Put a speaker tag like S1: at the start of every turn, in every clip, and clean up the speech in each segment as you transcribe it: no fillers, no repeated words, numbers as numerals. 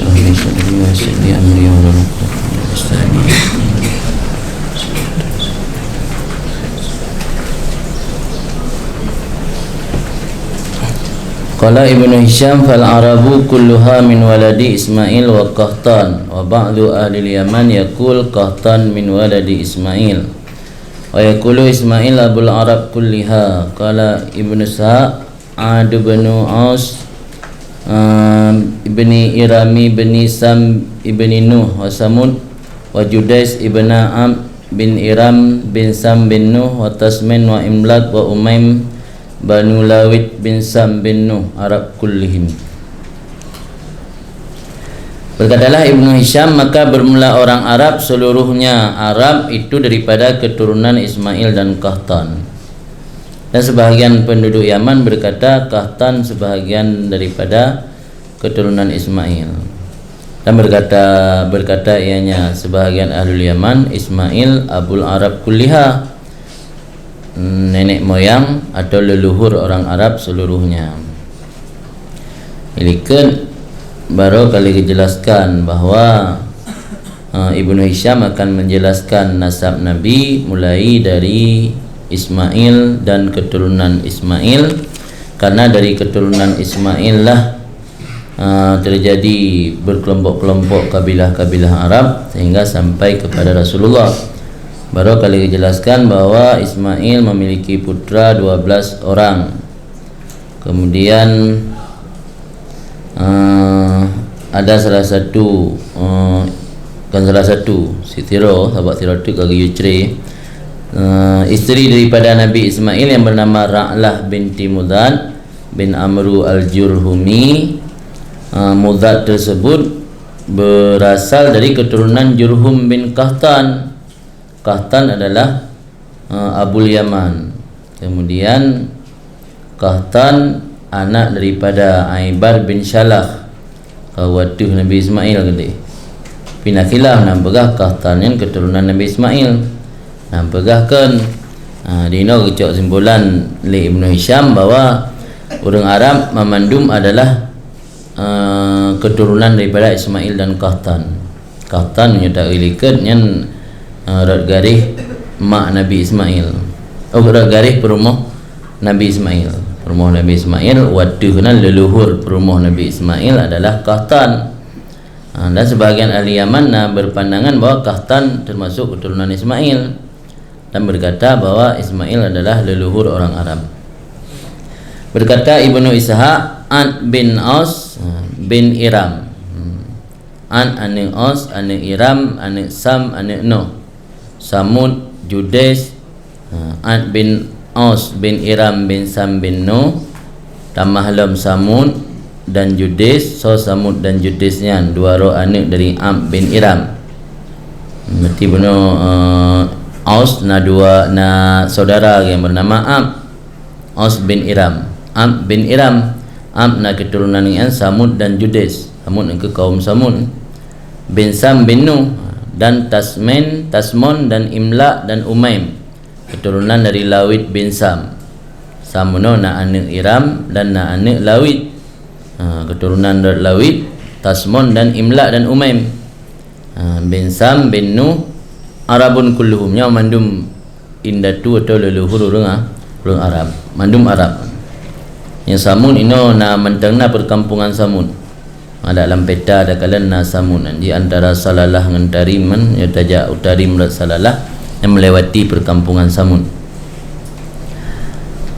S1: اشرح لي صدري ويسر لي امري واحلل عقدة من لساني. Qala Ibnu Hisham fal arabu kulluha min waladi Ismail wa Qahtan wa ba'du ahli Yaman yaqul Qahtan min waladi Ismail wa yaqulu Ismail abul arab kulliha. Qala Ibnu Sa'ad Ad bin Aus ibni Irami bin Sam ibni Nuh wa Samud wa Judais ibn Am bin Iram bin Sam bin Nuh wa Tasmin wa Imlak wa Umaim Banu Lawid bin Sam bin Nuh Arab kullihim. Berkatalah Ibnu Hisham, maka bermula orang Arab seluruhnya. Arab itu daripada keturunan Ismail dan Qahtan. Dan sebahagian penduduk Yaman berkata Qahtan sebahagian daripada keturunan Ismail. Dan berkata ianya sebahagian ahlul Yaman, Ismail abul Arab kulliha, nenek moyang atau leluhur orang Arab seluruhnya. Ilikan baru kali dijelaskan bahawa Ibnu Hisham akan menjelaskan nasab Nabi mulai dari Ismail dan keturunan Ismail, karena dari keturunan Ismail lah terjadi berkelompok-kelompok kabilah-kabilah Arab sehingga sampai kepada Rasulullah. Baru kali dijelaskan bahawa Ismail memiliki putra 12 orang. Kemudian ada salah satu Sitiro, sahabat Siratu kagi Yucri, isteri daripada Nabi Ismail yang bernama Ra'lah binti Mudad bin Amru al-Jurhumi. Mudad tersebut berasal dari keturunan Jurhum bin Qahtan. Qahtan adalah Abul Yaman. Kemudian Qahtan anak daripada Aibar bin Syalah, kawatuh Nabi Ismail kali. Pinakilah nampagah Qahtan yang keturunan Nabi Ismail. Nampagahkan dino kecok simpulan li Ibnu Hisham bahawa orang Arab memandum adalah keturunan daripada Ismail dan Qahtan. Qahtan menyertai likat yang rat garih mak Nabi Ismail. Rat garih perumah Nabi Ismail. Perumah Nabi Ismail waktu kena leluhur perumah Nabi Ismail adalah Qahtan. Dan sebahagian ahli Yaman berpandangan bahawa Qahtan termasuk keturunan Ismail dan berkata bahawa Ismail adalah leluhur orang Arab. Berkata Ibnu Ishaq, An bin Aus bin Iram. An ane Aus, ane Iram, ane Sam, ane Nuh. Samud, Judais, Ad bin Aus bin Iram bin Sam bin Nuh, Tamahlam Samud dan Judais. So Samud dan Judaisnya dua roh anak dari Am bin Iram. Berarti bunuh Aus dua saudara yang bernama Am. Aus bin Iram, Am bin Iram. Am keturunan yang Samud dan Judais. Samud ke kaum Samud. Bin Sam bin Nuh dan Tasmon dan Imla dan Umaim, keturunan dari Lawid bin Sam. Samuno anak Iram dan anak Lawid, keturunan dari Lawid, Tasmon dan Imla dan Umaim. Bin Sam bin Nuh Arabun kulluhumnya mandum indatu atau leluhur orang Arab, mandum Arab. Yang Samun ino mentangna perkampungan Samun. Dalam peta ada kalian Samun di antara Salalah dengan Tariman, ya tajak Utarim dan Salalah yang melewati perkampungan Samun.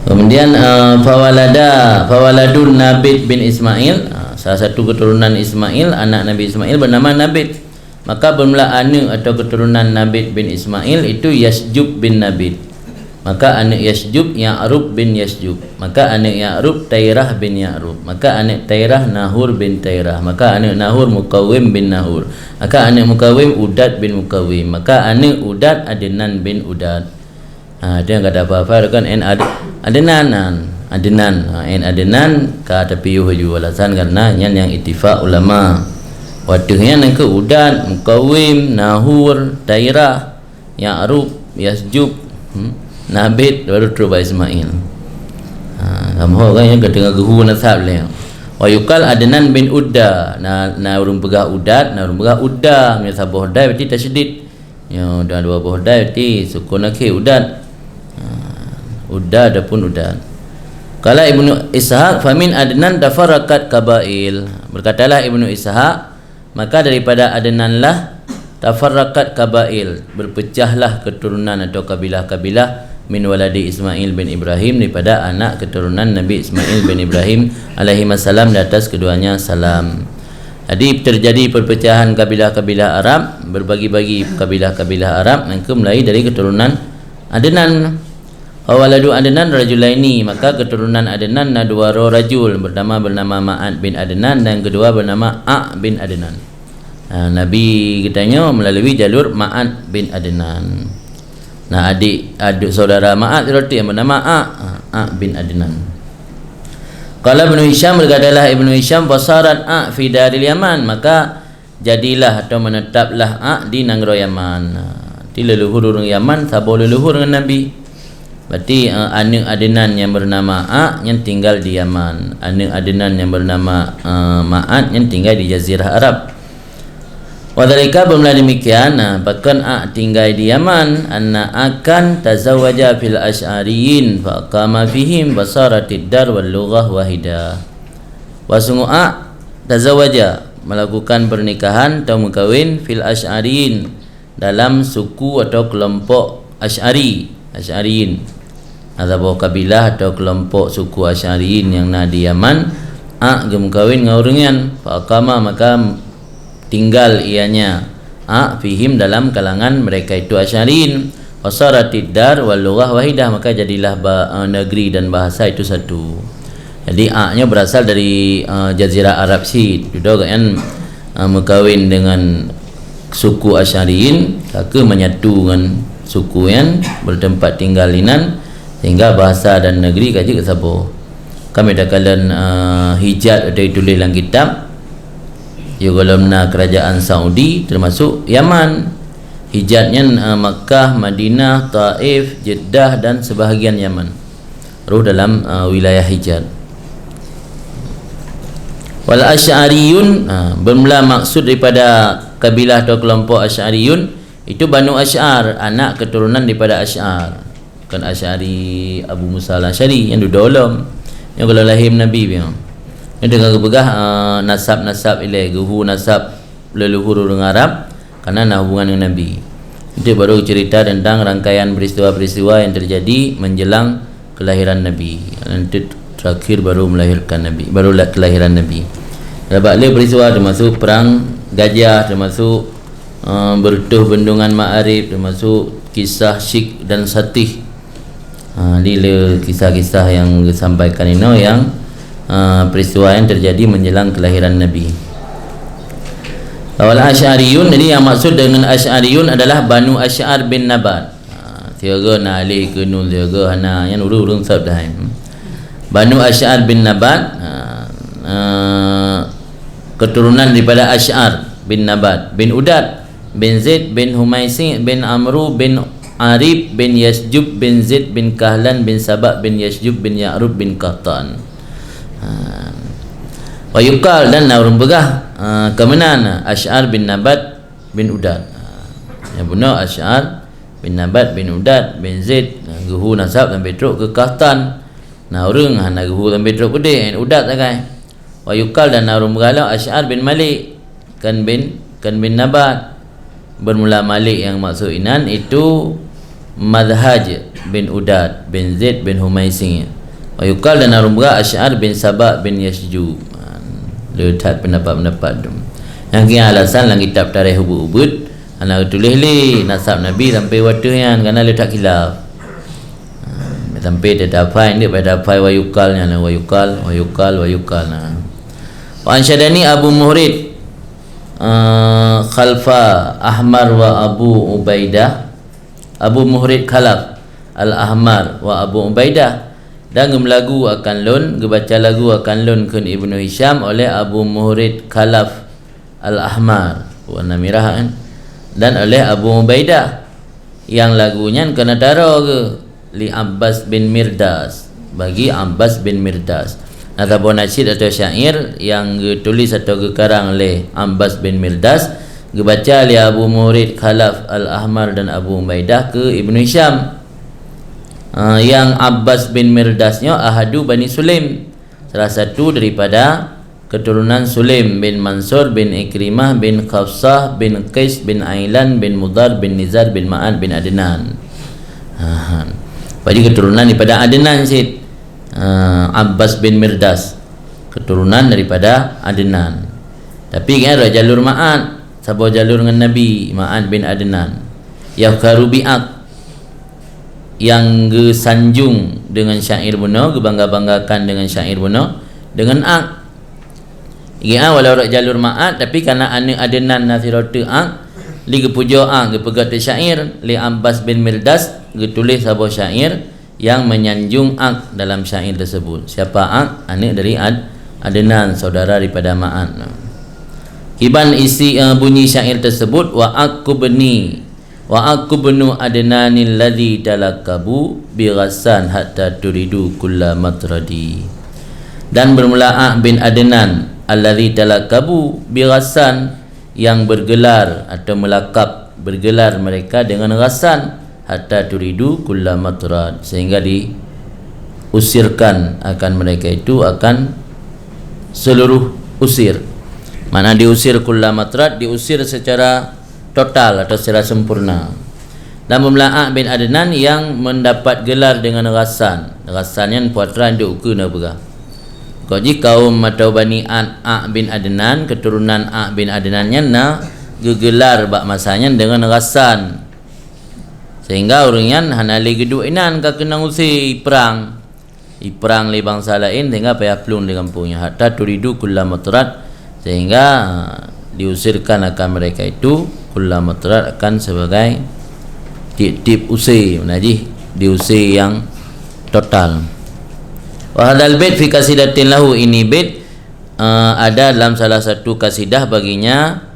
S1: Kemudian fawaladun Nabit bin Ismail, salah satu keturunan Ismail, anak Nabi Ismail bernama Nabit. Maka bermula anak atau keturunan Nabit bin Ismail itu Yasjub bin Nabit. Maka anak Yasjub Ya'rub bin Yasjub. Maka anak Ya'rub Tairah bin Ya'rub. Maka anak Tairah Nahur bin Tairah. Maka anak Nahur Mukawim bin Nahur. Maka anak Mukawim Udad bin Mukawim. Maka anak Udad Adnan bin Udad. Dia yang kata apa-apa kan Adnan. Adnan kata piyuh juga alasan karena yang ittifaq ulama. Waktunya yang ke Udad, Mukawim, Nahur, Tairah, Ya'rub, Yasjub, Nabit baru terus Ismail. Kamu kan yang kedengar gehu nasab le. Wa yuqal Adnan bin Udda, na urung pegah udat, na urung pegah udda, min sabuh dai berarti tasydid. Ya dah dua buah dai berarti sukun akhir udat. Udda adapun udat. Qala Ibnu Ishaq famin Adnan tafarraqat qabail. Berkatalah Ibnu Ishaq, maka daripada Adnan lah tafarraqat qabail, berpecahlah keturunan atau kabilah-kabilah min waladi Ismail bin Ibrahim, daripada anak keturunan Nabi Ismail bin Ibrahim alaihi wasallam, di atas keduanya salam. Jadi terjadi perpecahan kabilah-kabilah Arab, berbagi-bagi kabilah-kabilah Arab, maka mulai dari keturunan Adnan. Waladu Adnan rajulaini, maka keturunan Adnan dua rajul, bernama Ma'ad bin Adnan dan kedua bernama A' bin Adnan. Nabi katanya melalui jalur Ma'ad bin Adnan. Nah, adik saudara Ma'ad itu yang bernama A' bin Adnan. Qala Ibnu Hisham, berkatalah Ibnu Hisham, fasarat A' fi daril Yaman, maka jadilah atau menetaplah A' di negara Yaman. Di leluhur orang Yaman, sabar leluhur dengan Nabi. Berarti anak Adnan yang bernama A' yang tinggal di Yaman, anak Adnan yang bernama Ma'ad yang tinggal di Jazirah Arab. Wadhalika bermula demikian, bahkan A' tinggal di Yaman, anna akan tazawaja fil asy'ariyin faqama fihim basaratid dar wal lughah wahidah. Wasunggu A' tazawaja, melakukan pernikahan atau mengkawin fil asy'ariyin, dalam suku atau kelompok Asy'ariyin. Ada bahawa kabilah atau kelompok suku Asy'ariyin yang ada di Yaman. A' gemkawin ngaurengan, faqama, maka tinggal ianya A' fihim, dalam kalangan mereka itu Asy'ariyin. Wasaratid dar wal lughah wahidah, maka jadilah negeri dan bahasa itu satu. Jadi A' nya berasal dari Jazirah Arab Sid, juga kan mengkawin dengan suku Asy'ariyin, maka menyatu dengan suku yang bertempat tinggal inan, sehingga bahasa dan negeri kaji ke sabo. Kami dah kalian hijat ada ditulis dalam kitab Yugolamna kerajaan Saudi termasuk Yaman. Hijatnya Makkah, Madinah, Taif, Jeddah dan sebahagian Yaman. Ruh dalam wilayah hijat. Wal Asy'ariyun, bermula maksud daripada kabilah atau kelompok Asy'ariyun itu Banu Asy'ar, anak keturunan daripada Asy'ar. Kan Asy'ari Abu Musa al-Asy'ari yang dudolom, yang kalau lahir Nabi memang. Yang dengan kebegah nasab-nasab ilai guhu nasab leluhur orang Arab karena nak hubungan dengan Nabi. Itu baru cerita tentang rangkaian peristiwa-peristiwa yang terjadi menjelang kelahiran Nabi. Nanti terakhir baru melahirkan Nabi, baru kelahiran Nabi. Dapat le peristiwa termasuk perang Gajah, termasuk bertuh bendungan Ma'arif, termasuk kisah Syik dan Satih. Lila kisah-kisah yang disampaikan ini yang peristiwa yang terjadi menjelang kelahiran Nabi. Awal Asy'ariyun, jadi yang maksud dengan Asy'ariyun adalah Banu Asy'ar bin Nabat. Tiaga na alih ke nun tiaga hana yang urung sab dah. Banu Asy'ar bin Nabat, keturunan daripada Asy'ar bin Nabat bin Udad bin Zaid bin Humaisi bin Amru bin Arib bin Yasjub bin Zaid bin Kahlan bin Sabak bin Yasjub bin Ya'rub bin Qahtan. Wa yuqal, dan orang begah kemenan Asy'ar bin Nabat bin Udad. Yang benar Asy'ar bin Nabat bin Udad bin Zaid guhu nasab dan betruk ke Qahtan. Nah orang hana guhu dan betruk gede Udad sakai. Wa yuqal, dan orang begah Asy'ar bin Malik kan bin Nabat. Bermula Malik yang maksud inan itu Madhaj bin Udad bin Zaid bin Humaisi. Wa yuqal, dan arumga Asy'ar bin Sabak bin Yasjub. Letak pendapat-pendapat yang kira alasan dalam kitab Tarikh Ubud anak tulis li nasab Nabi sampai waktu yang kerana letak khilaf. Sampai dia dapat dia pada dapat wa yuqalnya, wa yuqal nah. Wa ansyadani Abu Muhrid khalfa Ahmar wa Abu Ubaidah. Abu Muhrid Khalaf Al-Ahmar wa Abu Ubaidah, dan lagu akan lun, baca lagu akan lun kun Ibnu Hisham oleh Abu Muhrid Khalaf Al-Ahmar warna merah kan, dan oleh Abu Ubaidah yang lagunya kena taruh ke li Abbas bin Mirdas, bagi Abbas bin Mirdas. ataupun nasyid atau syair yang ditulis atau dikarang oleh Abbas bin Mirdas, dibaca oleh Abu Murid Khalaf Al-Ahmar dan Abu Ubaidah ke Ibnu Hisham. Yang Abbas bin Mirdasnya ahadu Bani Sulaim, salah satu daripada keturunan Sulaim bin Mansur bin Ikrimah bin Khafsah bin Qais bin Ailan bin Mudar bin Nizar bin Ma'ad bin Adnan. Jadi keturunan daripada Adnan Syed. Abbas bin Mirdas keturunan daripada Adnan. Tapi kan ada jalur Ma'ad, sabar jalur dengan Nabi Ma'ad bin Adnan. Yahkarubi'ak yang sanjung dengan syair bunuh, bangga-banggakan dengan syair bunuh dengan ak. Ya, walau rak jalur Ma'ad tapi karena anak Adnan nasiratu ak li gepuja ak gepegat syair li Abbas bin Mirdas getulis sabar syair yang menyanjung ak dalam syair tersebut. Siapa ak? Anak dari Adnan, saudara daripada Ma'ad. Iban isi bunyi syair tersebut, wa aku benu Adnanil ladzi talakabu bi ghassan hatta turidu kulla matradi. Dan bermula ak bin Adnan alladzi talakabu bi ghassan, yang bergelar atau melakap bergelar mereka dengan Ghassan, hatta turidu kulla matrad, sehingga diusirkan akan mereka itu akan seluruh usir. Mana diusir kulla matrad, diusir secara total atau secara sempurna. Dan Mumla'ah bin Adnan yang mendapat gelar dengan Ghassan. Ghassan yang putra nduk ke naga. Jadi kaum atau Bani Ak bin Adnan, keturunan Ak bin Adnan nya na gegelar bak masanya dengan Ghassan. Sehingga orangnya hanali geduk inan ka kena usir perang li bangsa lain, sehingga payah pelun di kampungnya hatta turidu kulla matrat, sehingga diusirkan akan mereka itu kulla matrat akan sebagai tip-tip usir, menajih diusir yang total. Wa hadzal bait fi qasidatin lahu, ini bait ada dalam salah satu kasidah baginya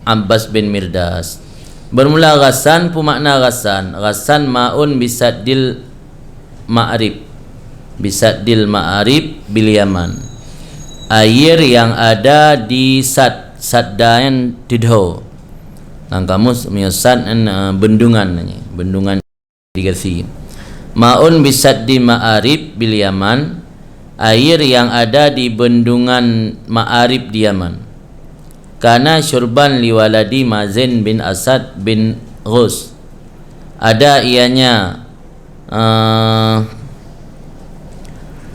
S1: Abbas bin Mirdas. Bermula Ghassan, pemakna Ghassan. Ghassan ma'un bisaddil ma'rib, bisaddil ma'rib bil Yaman, air yang ada di saddayan tidho. Nang kamus menyesat bendungan di Gersi. Ma'un bisaddi ma'arib bil Yaman, air yang ada di bendungan Ma'arib di Yaman. Karena syurban liwaladi Mazen bin Asad bin Ghus, ada ianya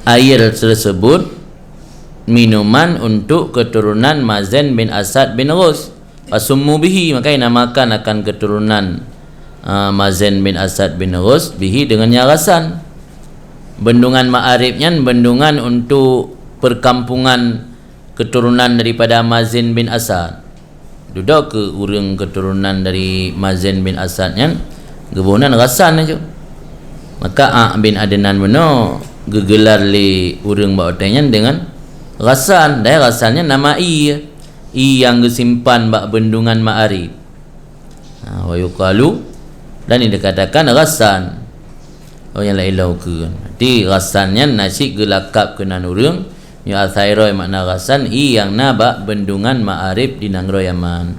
S1: air tersebut minuman untuk keturunan Mazen bin Asad bin Ghus. Fasummu bihi, maka dinamakan akan keturunan Mazen bin Asad bin Ghus bihi dengannya Ghassan. Bendungan Ma'aribnya bendungan untuk perkampungan keturunan daripada Mazen bin Asad. Duduk ke urang keturunan dari Mazen bin Asad nya gebunan Ghassan aja. Maka Ak bin Adnan beno gegelar li urang baotanya dengan Ghassan. Dah Ghassannya nama i yang disimpan bak bendungan Ma'arib. Wa yuqalu, dan ini dikatakan Ghassan. Oh yang lain lau ke. Jadi Ghassannya nasi gelakap kenan urang ya athairoi makna Ghassan i yang nabak bendungan Ma'arib di Nangro Yaman.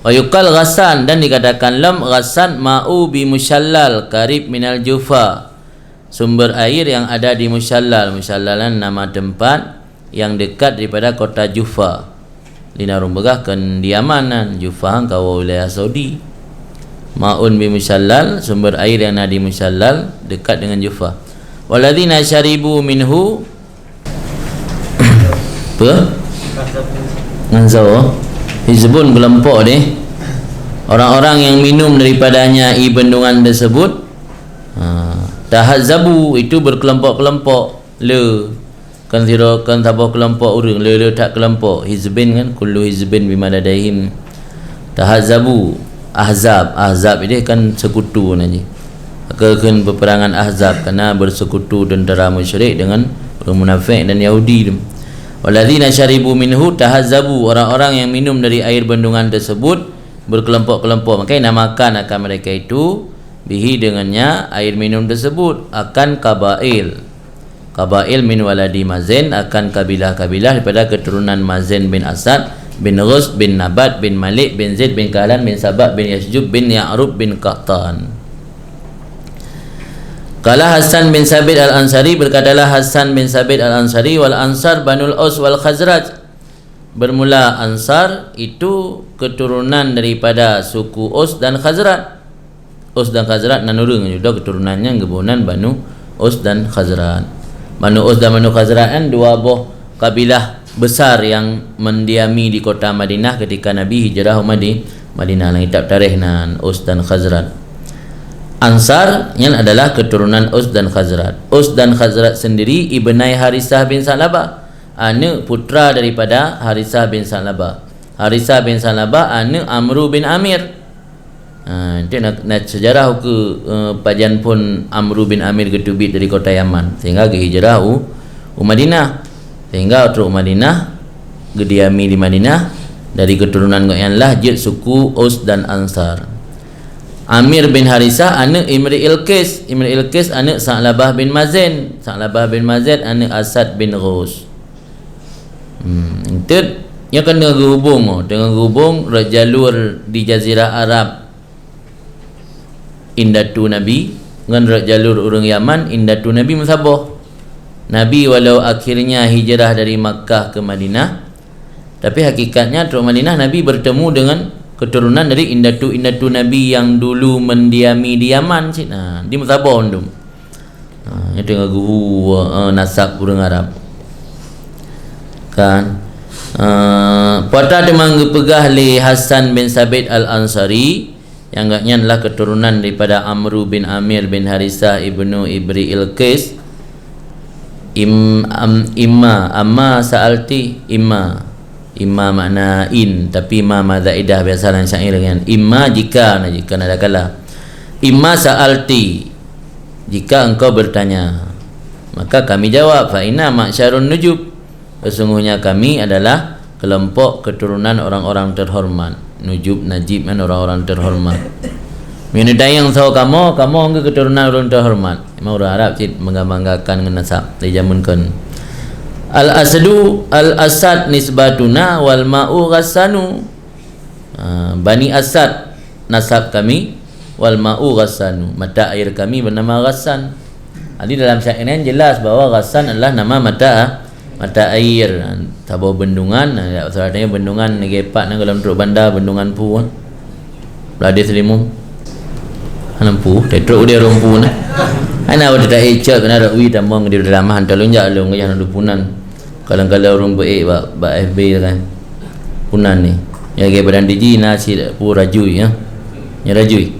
S1: Wa yuqal Ghassan, dan dikatakan lam Ghassan ma'u bi musyallal qarib minal Jufa, sumber air yang ada di Musyallal. Musyallalan nama tempat yang dekat daripada kota Jufa. Di Narumbegah kan di Yaman, Jufa kau wilayah Saudi. Ma'un bi musyallal, sumber air yang ada di Musyallal dekat dengan Jufa. Waladzina syaribu minhu apa? Nganzau hizbun kelompok ni, orang-orang yang minum daripadanya i bendungan tersebut. Tahazzabu itu berkelompok-kelompok. Le kan zira kan tabah kelompok urang, le tak kelompok. Hizbin kan kullu hizbin bima ladaihim. Tahazzabu ahzab ini kan sekutu naji. Akan peperangan Ahzab kerana bersekutu tentera musyrik dengan orang munafik dan Yahudi. Waladzina syaribu minhu tahazzabu, orang-orang yang minum dari air bendungan tersebut berkelompok-kelompok, maka namakan akan mereka itu bihi dengannya air minum tersebut akan kabail. qabail min waladi Mazin, akan kabilah-kabilah daripada keturunan Mazin bin Asad bin Ghus bin Nabat bin Malik bin Zaid bin Kahlan bin Sabak bin Yasjub bin Ya'rub bin Qahtan. Qala Hasan bin Sabit al-Ansari, berkatalah Hasan bin Sabit al-Ansari, wal ansar banul Aus wal Khazraj, bermula Ansar itu keturunan daripada suku Aus dan Khazraj. Aus dan Khazraj nanurung juga keturunannya gebunan Banu Aus dan Khazraj. Banu Aus dan Banu Khazraj kan dua buah kabilah besar yang mendiami di kota Madinah ketika Nabi hijrah Madinah. Lang kitab tarikh nan Aus dan Khazraj. Ansar yang adalah keturunan Aus dan Khazraj. Aus dan Khazraj sendiri ibnai Harisah bin Salabah, anak putra daripada Harisah bin Salabah. Harisah bin Salabah anak Amru bin Amir. Itu nak sejarah ke pajan pun Amru bin Amir ketubit dari kota Yaman sehingga ke hijrah Madinah, sehingga utru Madinah gediami di Madinah dari keturunan yang lahjat suku Aus dan Ansar. Amir bin Harisah anak Imri Ilqis, Imri Ilqis anak Sa'labah bin Mazin, Sa'labah bin Mazin anak Asad bin Ghus. Itu yang kena hubung dengan hubung jalur di Jazirah Arab indatu Nabi dengan jalur orang Yaman indatu Nabi musabah. Nabi walau akhirnya hijrah dari Makkah ke Madinah, tapi hakikatnya di Madinah Nabi bertemu dengan keturunan dari indatu Nabi yang dulu mendiami di Yaman. Di musabah undum. Itu dengan guru nasab orang Arab. Kan pada demang pegah li Hasan bin Sabit al-Ansari yang agaknya adalah keturunan daripada Amru bin Amir bin Harisah ibnu Ibri Ilqis. Amma sa'alti, imma makna in, tapi ma zaidah biasa dalam syair kan. Imma jika ada kala. Imma sa'alti, jika engkau bertanya, maka kami jawab fa inna ma'syarun nujub, sesungguhnya kami adalah kelompok keturunan orang-orang terhormat. Nujub najib kan orang-orang terhormat. Mina dayang tahu kamu ke keturunan orang terhormat. Memang orang Arab cik menggambangkan dengan nasab di zaman kan. Al-Asad nisbatuna wal ma'u ghassanu. Bani Asad nasab kami, wal ma'u ghassanu, mata air kami bernama Ghassan. Jadi dalam syair ini jelas bahawa Ghassan adalah nama mata air. Tabau bendungan, sebenarnya bendungan negepat nang dalam truk bandar bendungan pu. Beladi selimum. Lampu, tetruk dia rumpu na. Ana wada tak ecak kena dak wi tambang di dalam hantar lonjak long yang dupunan. Kalau orang baik ba FB kan. Punan ni. Ya ke badan diji nasi pu rajui ya. Ya rajui.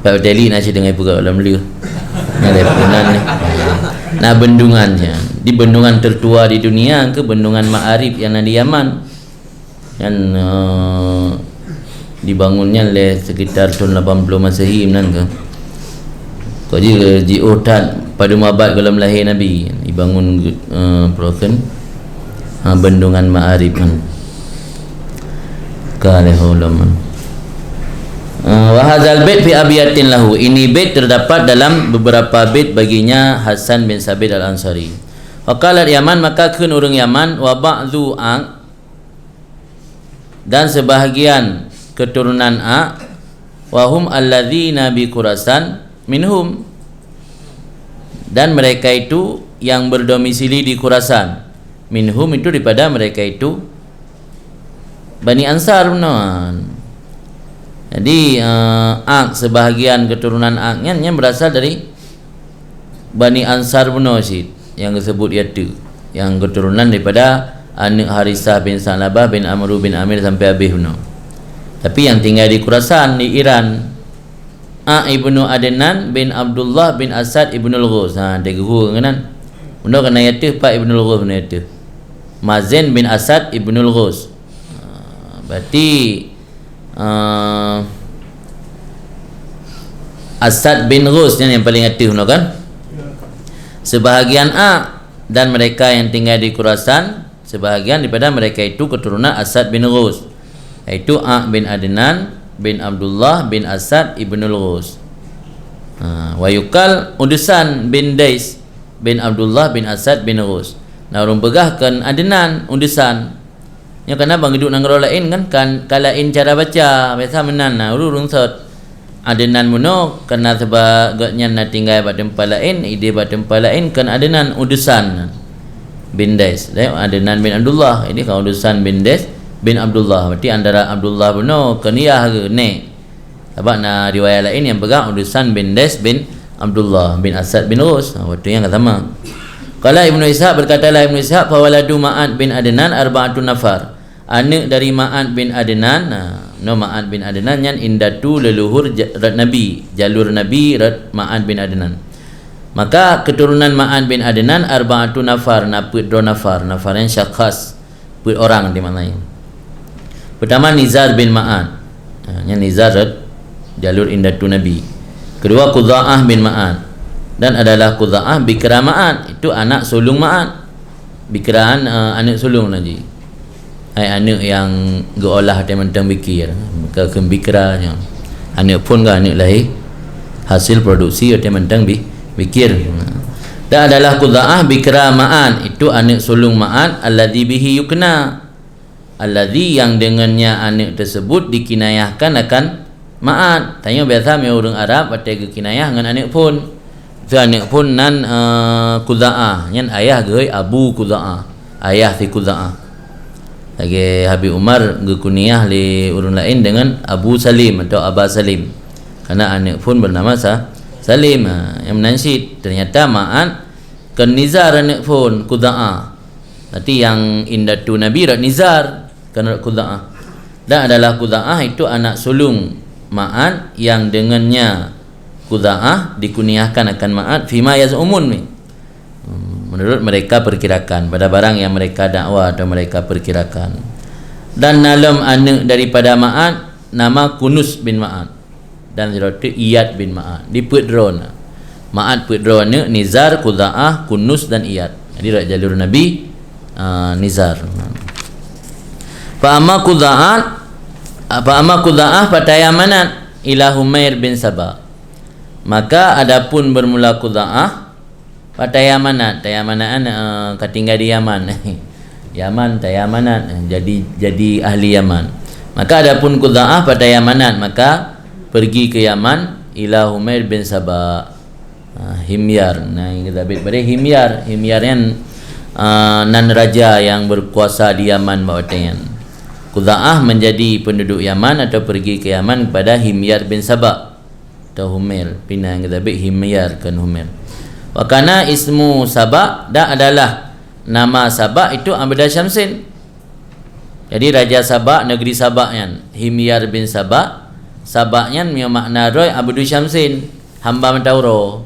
S1: Pak teli nasi dengan pegak dalam liu. Ada punan ni. Nah bendungan ya. Di bendungan tertua di dunia ke bendungan Ma'arib yang ada di Yaman. Yang dibangunnya oleh sekitar tahun 80 Masehi nan ke. Kau ji otat pada mabad dalam lahir Nabi dibangun broken bendungan Ma'arib kan. Kalehulaman. Wa hadzal bait fi abiyatin lahu. Ini bait terdapat dalam beberapa bait baginya Hasan bin Sabit al-Ansari. Wa qala Yaman, maka keun orang Yaman, wa ba'dhu ang, dan sebahagian keturunan A, wahum alladzina bi Khurasan minhum, dan mereka itu yang berdomisili di Khurasan. Minhum itu daripada mereka itu Bani Ansar benar. Jadi Ak, sebahagian keturunan Aknya yang berasal dari Bani Ansar benar sih, yang disebut iaitu yang keturunan daripada anak Harisah bin Sa'labah bin Amru bin Amir sampai habis benar. Tapi yang tinggal di Khurasan di Iran, ibnu Adnan bin Abdullah bin Asad ibnu al-Ghus. Dia guru kan. Benda kena yaitu Pak ibnu al-Ghus benda itu. Mazin bin Asad ibnu al-Ghus. Berarti Asad bin Ghus yang paling aktif kan. Sebahagian dan mereka yang tinggal di Khurasan, sebahagian daripada mereka itu keturunan Asad bin Ghus, iaitu bin Adnan bin Abdullah bin Asad ibnul Ghus. Wa yukal Udusan bin Dais bin Abdullah bin Asad bin Rus. Nah urang pegahkan Adnan undesan. Nya kana bang duduk nang lain kan kalain cara baca biasa menan nah urung set. Adnan muno kena sebab gatnya na tinggal pada tempat lain, ide pada tempat lain kan Adnan undesan bin Des. Adnan bin Abdullah ini kan undesan bin Des bin Abdullah. Berarti antara Abdullah muno keniyah ke ne. Sebab na riwayat lain yang pegang undesan bin Des bin Abdullah bin Asad bin Rus. Waktu yang sama. Qala Ibnu Ishaq, berkatalah Ibnu Ishaq, fa waladu Ma'ad bin Adnan arba'atun nafar. Anak dari Ma'ad bin Adnan, Ma'ad bin Adnan yang indatu leluhur rat Nabi, jalur Nabi rat Ma'ad bin Adnan. Maka keturunan Ma'ad bin Adnan arba'atun nafar, naput dua nafar, nafar yang syakhs, put orang di maknanya. Pertama Nizar bin Ma'ad. Yang Nizar rat jalur indatu Nabi. Kedua Qudza'ah bin Ma'ad. Dan adalah Qudza'ah bikra Ma'ad, itu anak sulung Ma'ad. Bikraan anak sulung lagi. Anak yang geolah dia mentang bikir, maka bikra nya. Anak pun kan anak lahir hasil produksi dia mentang bikir. Dan adalah Qudza'ah bikra Ma'ad, itu anak sulung Ma'ad alladzi bihi yukna. Alladzi yang dengannya anak tersebut dikinayahkan akan Ma'ad. Tanya biasa orang Arab ada kinayah dengan anak pun. Itu anak pun nan Qudza'ah, yang ayah geui Abu Qudza'ah, ayah si Qudza'ah. Lagi Habib Umar gekuniah li urun lain dengan Abu Salim atau Aba Salim. Karena anak pun bernama Salim. Yang menansyid ternyata Ma'ad kan Nizar anak pun Qudza'ah. Berarti yang indatu Nabi rat Nizar kan rat Qudza'ah. Dan adalah Qudza'ah itu anak sulung Ma'ad yang dengannya Qudza'ah dikuniahkan akan Ma'ad fima yaz'umun, menurut mereka perkirakan, pada barang yang mereka dakwa atau mereka perkirakan. Dan dalam anak daripada Ma'ad nama Kunus bin Ma'ad dan itu Iyad bin Ma'ad, di Pedron. Ma'ad Pedron Nizar, Qudza'ah, Kunus dan Iyad. Jadi rak jalur Nabi Nizar. Fa amma Qudza'ah patayamanat ila Humair bin Sabah. Maka adapun bermula Qudza'ah pada Yamanat, Yamanaan ketinggal di Yaman. Yaman Yamanat jadi ahli Yaman. Maka adapun Qudza'ah pada Yamanat, maka pergi ke Yaman ila Humair bin Sabah. Himyar. Nah, kita bet pada Himyar yang nan raja yang berkuasa di Yaman bawatan. Qudza'ah menjadi penduduk Yaman atau pergi ke Yaman kepada Himyar bin Sabah atau Humair, pindah kita bet Himyar kan Humair. Wa kana ismu Sabah, dan adalah nama Sabah itu Abda Syamsin. Jadi raja Sabah, negeri Sabah yang Himyar bin Sabah, Sabahnya punya makna roy Abdu Syamsin, hamba matahari.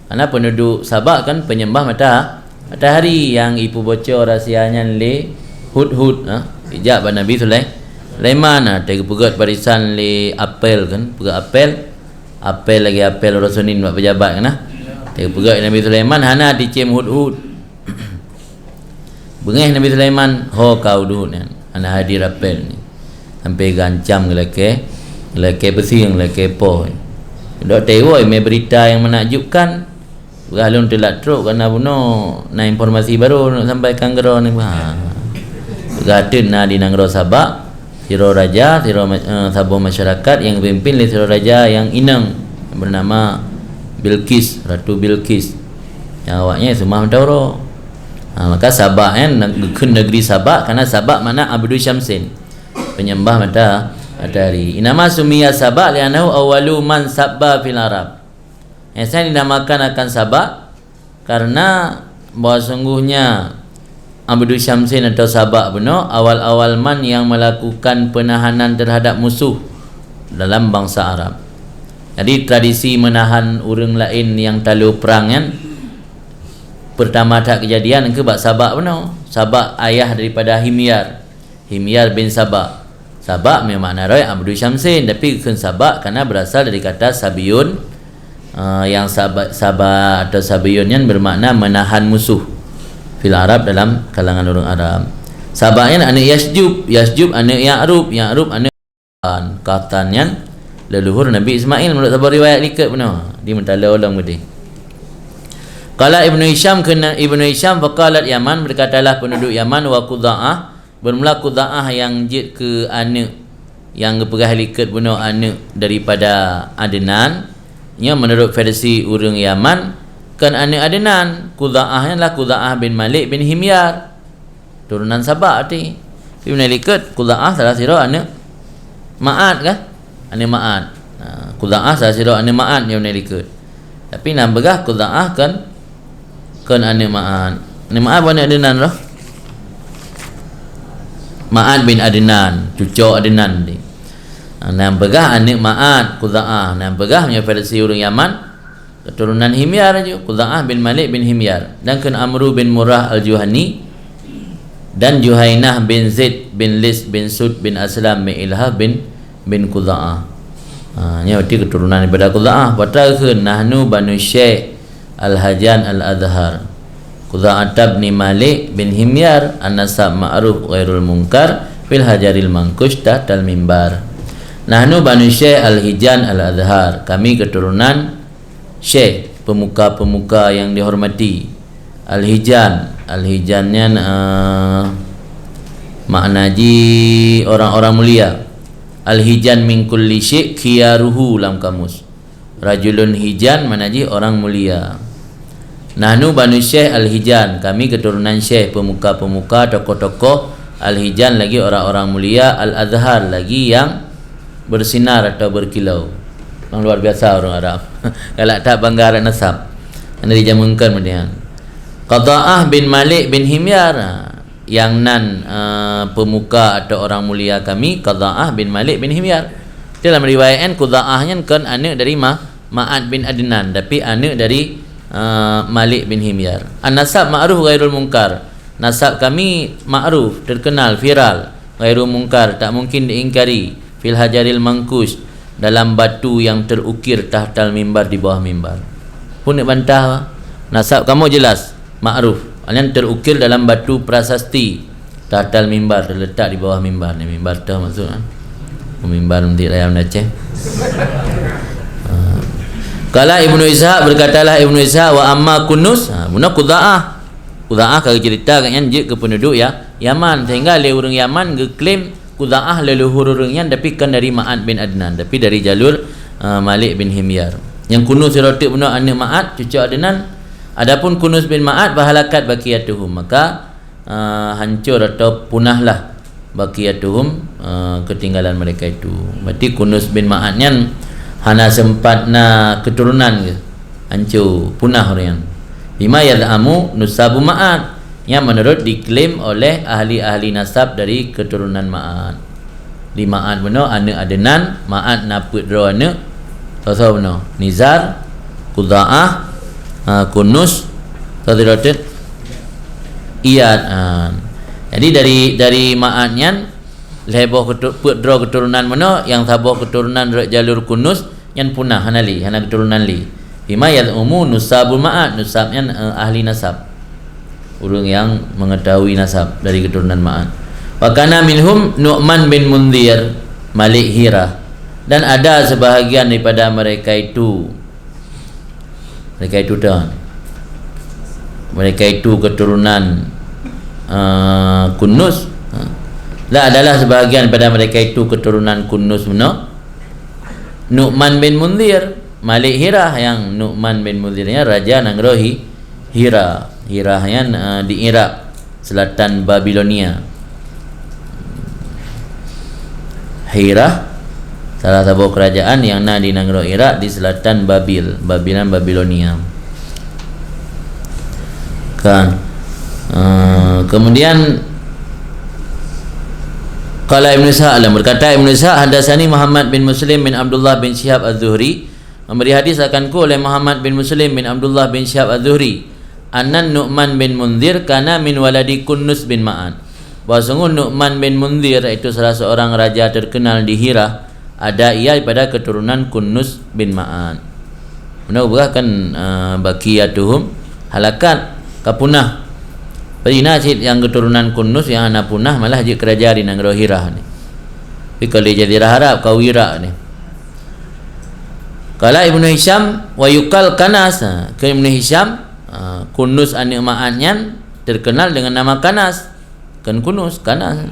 S1: Karena penduduk Sabah kan penyembah matahari, yang ibu bocor rahsianya le Hud ijab Nabi Sulaiman ada pegat barisan le apel kan, pegat apel lagi apel Rasulin buat pejabat kan pegat Nabi Sulaiman hana dicem Hud bengih Nabi Sulaiman kau duhut kan hana hadir apel ni sampai gancam lelaki besing lelaki poh dok tewoi me berita yang menakjubkan berhalun telat truk kerana bunuh na informasi baru nak sampaikan gero ni gaten na di Nangro Sabak siro raja sabo masyarakat yang pimpin oleh siro raja yang inang yang bernama Bilqis, Ratu Bilqis yang awaknya semua mentawro. Maka Sabak ke negeri Sabak karena Sabak mana Abdu Syamsin, penyembah matahari. Inama sumiya Sabak li'annahu awwalu man sabba fil Arab. Yang saya dinamakan akan Sabak karena bahawa sungguhnya Abdu Syamsin atau Sabak benar awal-awal man yang melakukan penahanan terhadap musuh dalam bangsa Arab. Jadi tradisi menahan orang lain yang talu perang kan pertama tak kejadian ke bab Sabak benar. Sabak ayah daripada Himyar bin Sabak. Sabak memang makna roy Abdu Syamsin, tapi kan Sabak karena berasal dari kata Sabiyun, yang Sabak atau Sabiyun yang bermakna menahan musuh fil Arab, dalam kalangan orang Arab. Sabaknya anak Yasjub anak Ya'rub anak Qatan leluhur Nabi Ismail menurut sabar riwayat likat benar di mentala ulang gede. Qala Ibnu Hisham kena Ibnu Hisham faqalat Yaman, berkatalah penduduk Yaman, wa Qudaah, bermula Qudaah yang jid ke anak yang perahlikat bunuh anak daripada Adnan, nya menurut versi urang Yaman kan anak Adnan. Qudaah ialah Qudaah bin Malik bin Himyar, turunan Sabak ti. Ibnu likat Qudaah salah sira anak Ma'ad kan? Anak Ma'ad. Qudaah salah sira anak Ma'ad yang likat. Tapi nama begah Qudaah kan anak Ma'ad. Anak Ma'ad bukan Adnan lah. Ma'ad bin Adnan, cucu Adnan ni. Nama begah anak Ma'ad Qudaah. Nama begah punya versi orang Yaman keturunan Himyar aja. Qudaah bin Malik bin Himyar. Dan kan Amru bin Murrah al-Juhani dan Juhainah bin Zaid bin Lis bin Sud bin Aslam bin Ilha bin Qudaah. Ni berarti keturunan daripada Qudaah. Patahkan nahnu Banu Syekh Al-Hajan Al-Adhar. Qudaah bin Malik bin Himyar an-nasab ma'ruf ghairul munkar fil hajaril mankush tahtal mimbar. Nahnu Banu Syekh Al-Hijan Al-Adhar, kami keturunan Syekh, pemuka-pemuka yang dihormati. Al-Hijan, Al-Hijannya makna ji orang-orang mulia. Al-Hijan min kulli syekh khiyaruhu lam kamus. Rajulun hijan mana ji orang mulia. Nahnu Banu Syekh Al-Hijan, kami keturunan Syekh, pemuka-pemuka, tokoh-tokoh. Al-Hijan lagi orang-orang mulia. Al-Adhar lagi yang bersinar atau berkilau. Yang luar biasa orang Arab. Kalau tak bangga nasab. Anda dijamunkan kemudian. Qudaah bin Malik bin Himyar, yang nan pemuka atau orang mulia kami. Qudaah bin Malik bin Himyar. Dalam riwayat Qudaahnya kan anak dari Ma'ad bin Adnan, tapi anak dari Malik bin Himyar. An-nasab ma'ruf ghairul munkar, nasab kami ma'ruf, terkenal, viral, ghairul munkar, tak mungkin diingkari, fil hajaril mangkus, dalam batu yang terukir tahtal mimbar, di bawah mimbar. Pun nak bantah, nasab kamu jelas ma'ruf, yang terukir dalam batu prasasti tahtal mimbar, terletak di bawah mimbar. Ni mimbar tu maksudnya mimbar nanti ayam Aceh. Kala Ibnu Ishaq, berkatalah Ibnu Ishaq, wa amma kunus, guna Qudaah. Qudaah kalau cerita kan je ke penduduk ya Yaman, sehingga le orang Yaman ngeklaim Qudaah leluhur orangnya tapi kan dari Ma'ad bin Adnan, tapi dari jalur Malik bin Himyar. Yang kunus sirotik benar anak Ma'ad, cucu Adnan. Adapun Kunus bin Ma'ad bahalakat baqiyatuhum, maka hancur atau punahlah baqiyatuhum, ketinggalan mereka itu. Berarti Kunus bin Ma'adnya hana sempat na keturunan ke, hancur, punah orang. Bima yad'amu nusabu Ma'ad, yang menurut diklaim oleh ahli-ahli nasab dari keturunan Ma'ad. Di Ma'ad benar anak Adnan, Ma'ad naput dua anak, tahu benar Nizar, Qudaah, Kunus, Tadirotit, Iyad. Jadi dari Ma'adnya leboh keturunan mana yang tabah keturunan jalur Kunus yang punah hanali, hana keturunan li. Bima yad'umu nusabul Ma'ad, nusabnya ahli nasab, orang yang mengetahui nasab dari keturunan Ma'ad. Wa kana minhum Nu'man bin Mundhir Malik Hira, dan ada sebahagian daripada mereka itu keturunan Kunus. Lah adalah sebahagian daripada mereka itu keturunan Kunus benar. Nu'man bin Mundhir Malik Hira, yang Nu'man bin Mundhirnya raja Nangrohi Hira. Hira yang di Iraq selatan Babilonia. Hira salah satu kerajaan yang di Nangro Iraq di selatan Babilonia kan. Kemudian qala Ibnu Ishaq, berkata Ibnu Ishaq, hadatsani Muhammad bin Muslim bin Abdullah bin Syihab Az-Zuhri, memberi hadis akanku oleh Muhammad bin Muslim bin Abdullah bin Syihab Az-Zuhri, annan Nu'man bin Mundhir kana min waladi Kunus bin Ma'ad, bahawa sungguh Nu'man bin Mundhir itu salah seorang raja terkenal di Hira, ada ia pada keturunan Kunus bin Ma'ad. Benar kan baqiyatuhum halakat kapunah. Padina cik yang keturunan Kunus yang anak punah malah je kerajaan di Nangro Hira ni. Tapi kalau dia jadi Arab kau Iraq ni. Kala Ibnu Hisham wa yuqal kanas, ke Ibnu Hisham Kunus an-Ni'ma'an terkenal dengan nama Kanas. Kan Kunus, Kanas.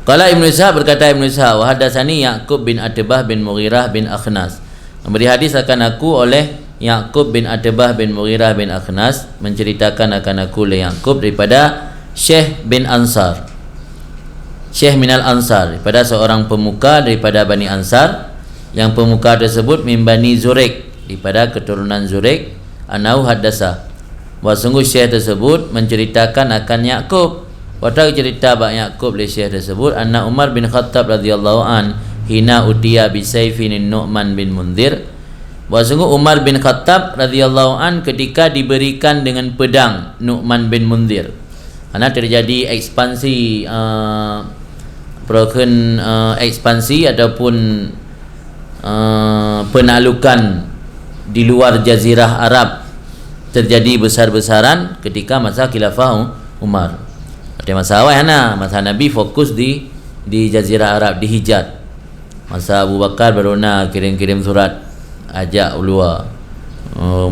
S1: Qala Ibnu Ishaq, berkata Ibnu Ishaq, wa hadatsani Ya'qub bin Atbah bin Mughirah bin Akhnas. Memberi hadis akan aku oleh Ya'qub bin Atbah bin Mughirah bin Akhnas, menceritakan akan aku oleh Ya'qub daripada Syekh bin Ansar, Syekh minal Ansar, daripada seorang pemuka daripada Bani Ansar, yang pemuka tersebut min Bani Zurek, daripada keturunan Zurek, anau haddasa, bahawa sungguh Syekh tersebut menceritakan akan Ya'qub. Waktu cerita bak Ya'qub oleh Syekh tersebut, anna Umar bin Khattab radhiyallahu an hina utiya bi sayfin Nu'man bin Munzir, bahawa sungguh Umar bin Khattab radhiyallahu an ketika diberikan dengan pedang Nu'man bin Munzir, karena terjadi ekspansi ekspansi ataupun penaklukan di luar jazirah Arab terjadi besar-besaran ketika masa khilafah Umar. Pada masa awal masa Nabi fokus di jazirah Arab, di Hijaz. Masa Abu Bakar baru nak kirim-kirim surat ajak ulua.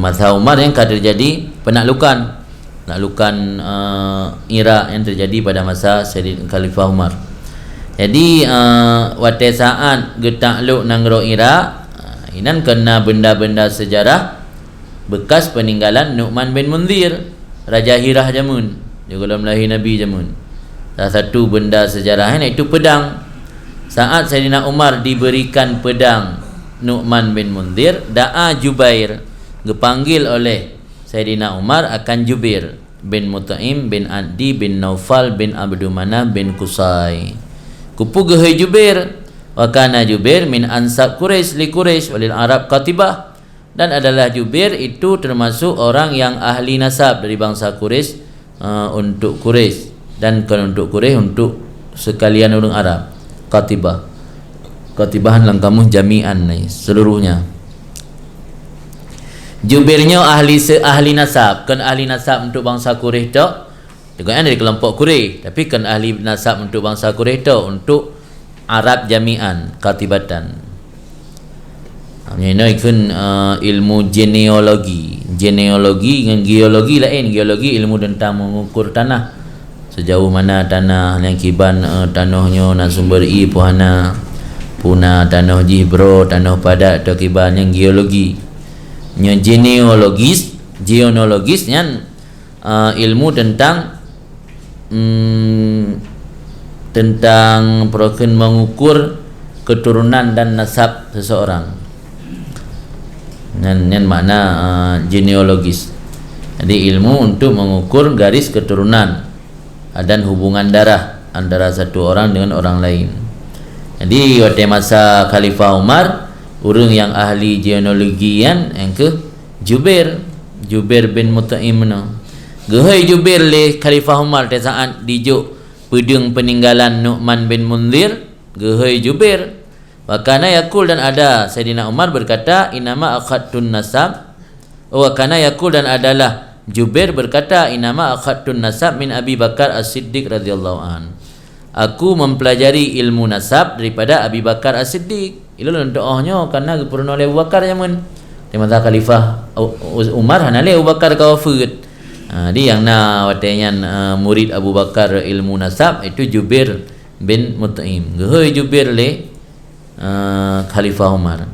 S1: Masa Umar yang terjadi penaklukan Iraq yang terjadi pada masa Sayyidina Khalifah Umar. Jadi waktu saat getakluk nanggro Iraq, inan kena benda-benda sejarah bekas peninggalan Nu'man bin Munzir, Raja Hirah jamun, juga lahir Nabi jamun. Salah satu benda sejarah iaitu pedang. Saat Sayyidina Umar diberikan pedang Nu'man bin Munzir, da'a Jubair, dipanggil oleh Sayyidina Umar akan Jubair bin Mut'im bin Adi bin Naufal bin Abdul Manaf bin Qusay. Kupu gehai Jubair, wa kana Jubair min ansab Quraisy li Quraisy walil Arab katibah, dan adalah Jubair itu termasuk orang yang ahli nasab dari bangsa Quraisy untuk Quraisy, dan untuk Quraisy untuk sekalian orang Arab. Katibahan dalam kamus jami'an ni seluruhnya. Jubairnya ahli nasab, kan ahli nasab untuk bangsa Quraisy tu. Juga dari kelompok Quraisy, tapi kan ahli nasab untuk bangsa Quraisy tu, untuk Arab jami'an, katibatan. Ini kan ilmu genealogi dengan geologi lain. Geologi ilmu tentang mengukur tanah, sejauh mana tanah yang kiban tanahnya nak sumber puhana puna tanah jibro, tanah padat atau kiban yang geologi. Yang genealogis yang ilmu tentang proken mengukur keturunan dan nasab seseorang. Yang makna genealogis. Jadi ilmu untuk mengukur garis keturunan dan hubungan darah antara satu orang dengan orang lain. Jadi pada masa Khalifah Umar, orang yang ahli genealogi yang ke Jubair bin Mut'im no. Gehai Jubair le Khalifah Umar pada saat dijuk pedang peninggalan Nu'man bin Munzir, gehai Jubair. Wakana yakul, dan ada Sayyidina Umar berkata, inama akhadtun nasab. Wakana yakul, dan adalah Jubair berkata, inama akhadtun nasab min Abi Bakar As-Siddiq radhiyallahu an. Aku mempelajari ilmu nasab daripada Abi Bakar As-Siddiq. Itulah doanya karena pernah oleh Abu Bakar zaman di masa Khalifah Umar, hanale Abu Bakar kawafud. Dia yang watanya murid Abu Bakar ilmu nasab itu Jubair bin Mut'im. Gehai Jubair le Khalifah Umar.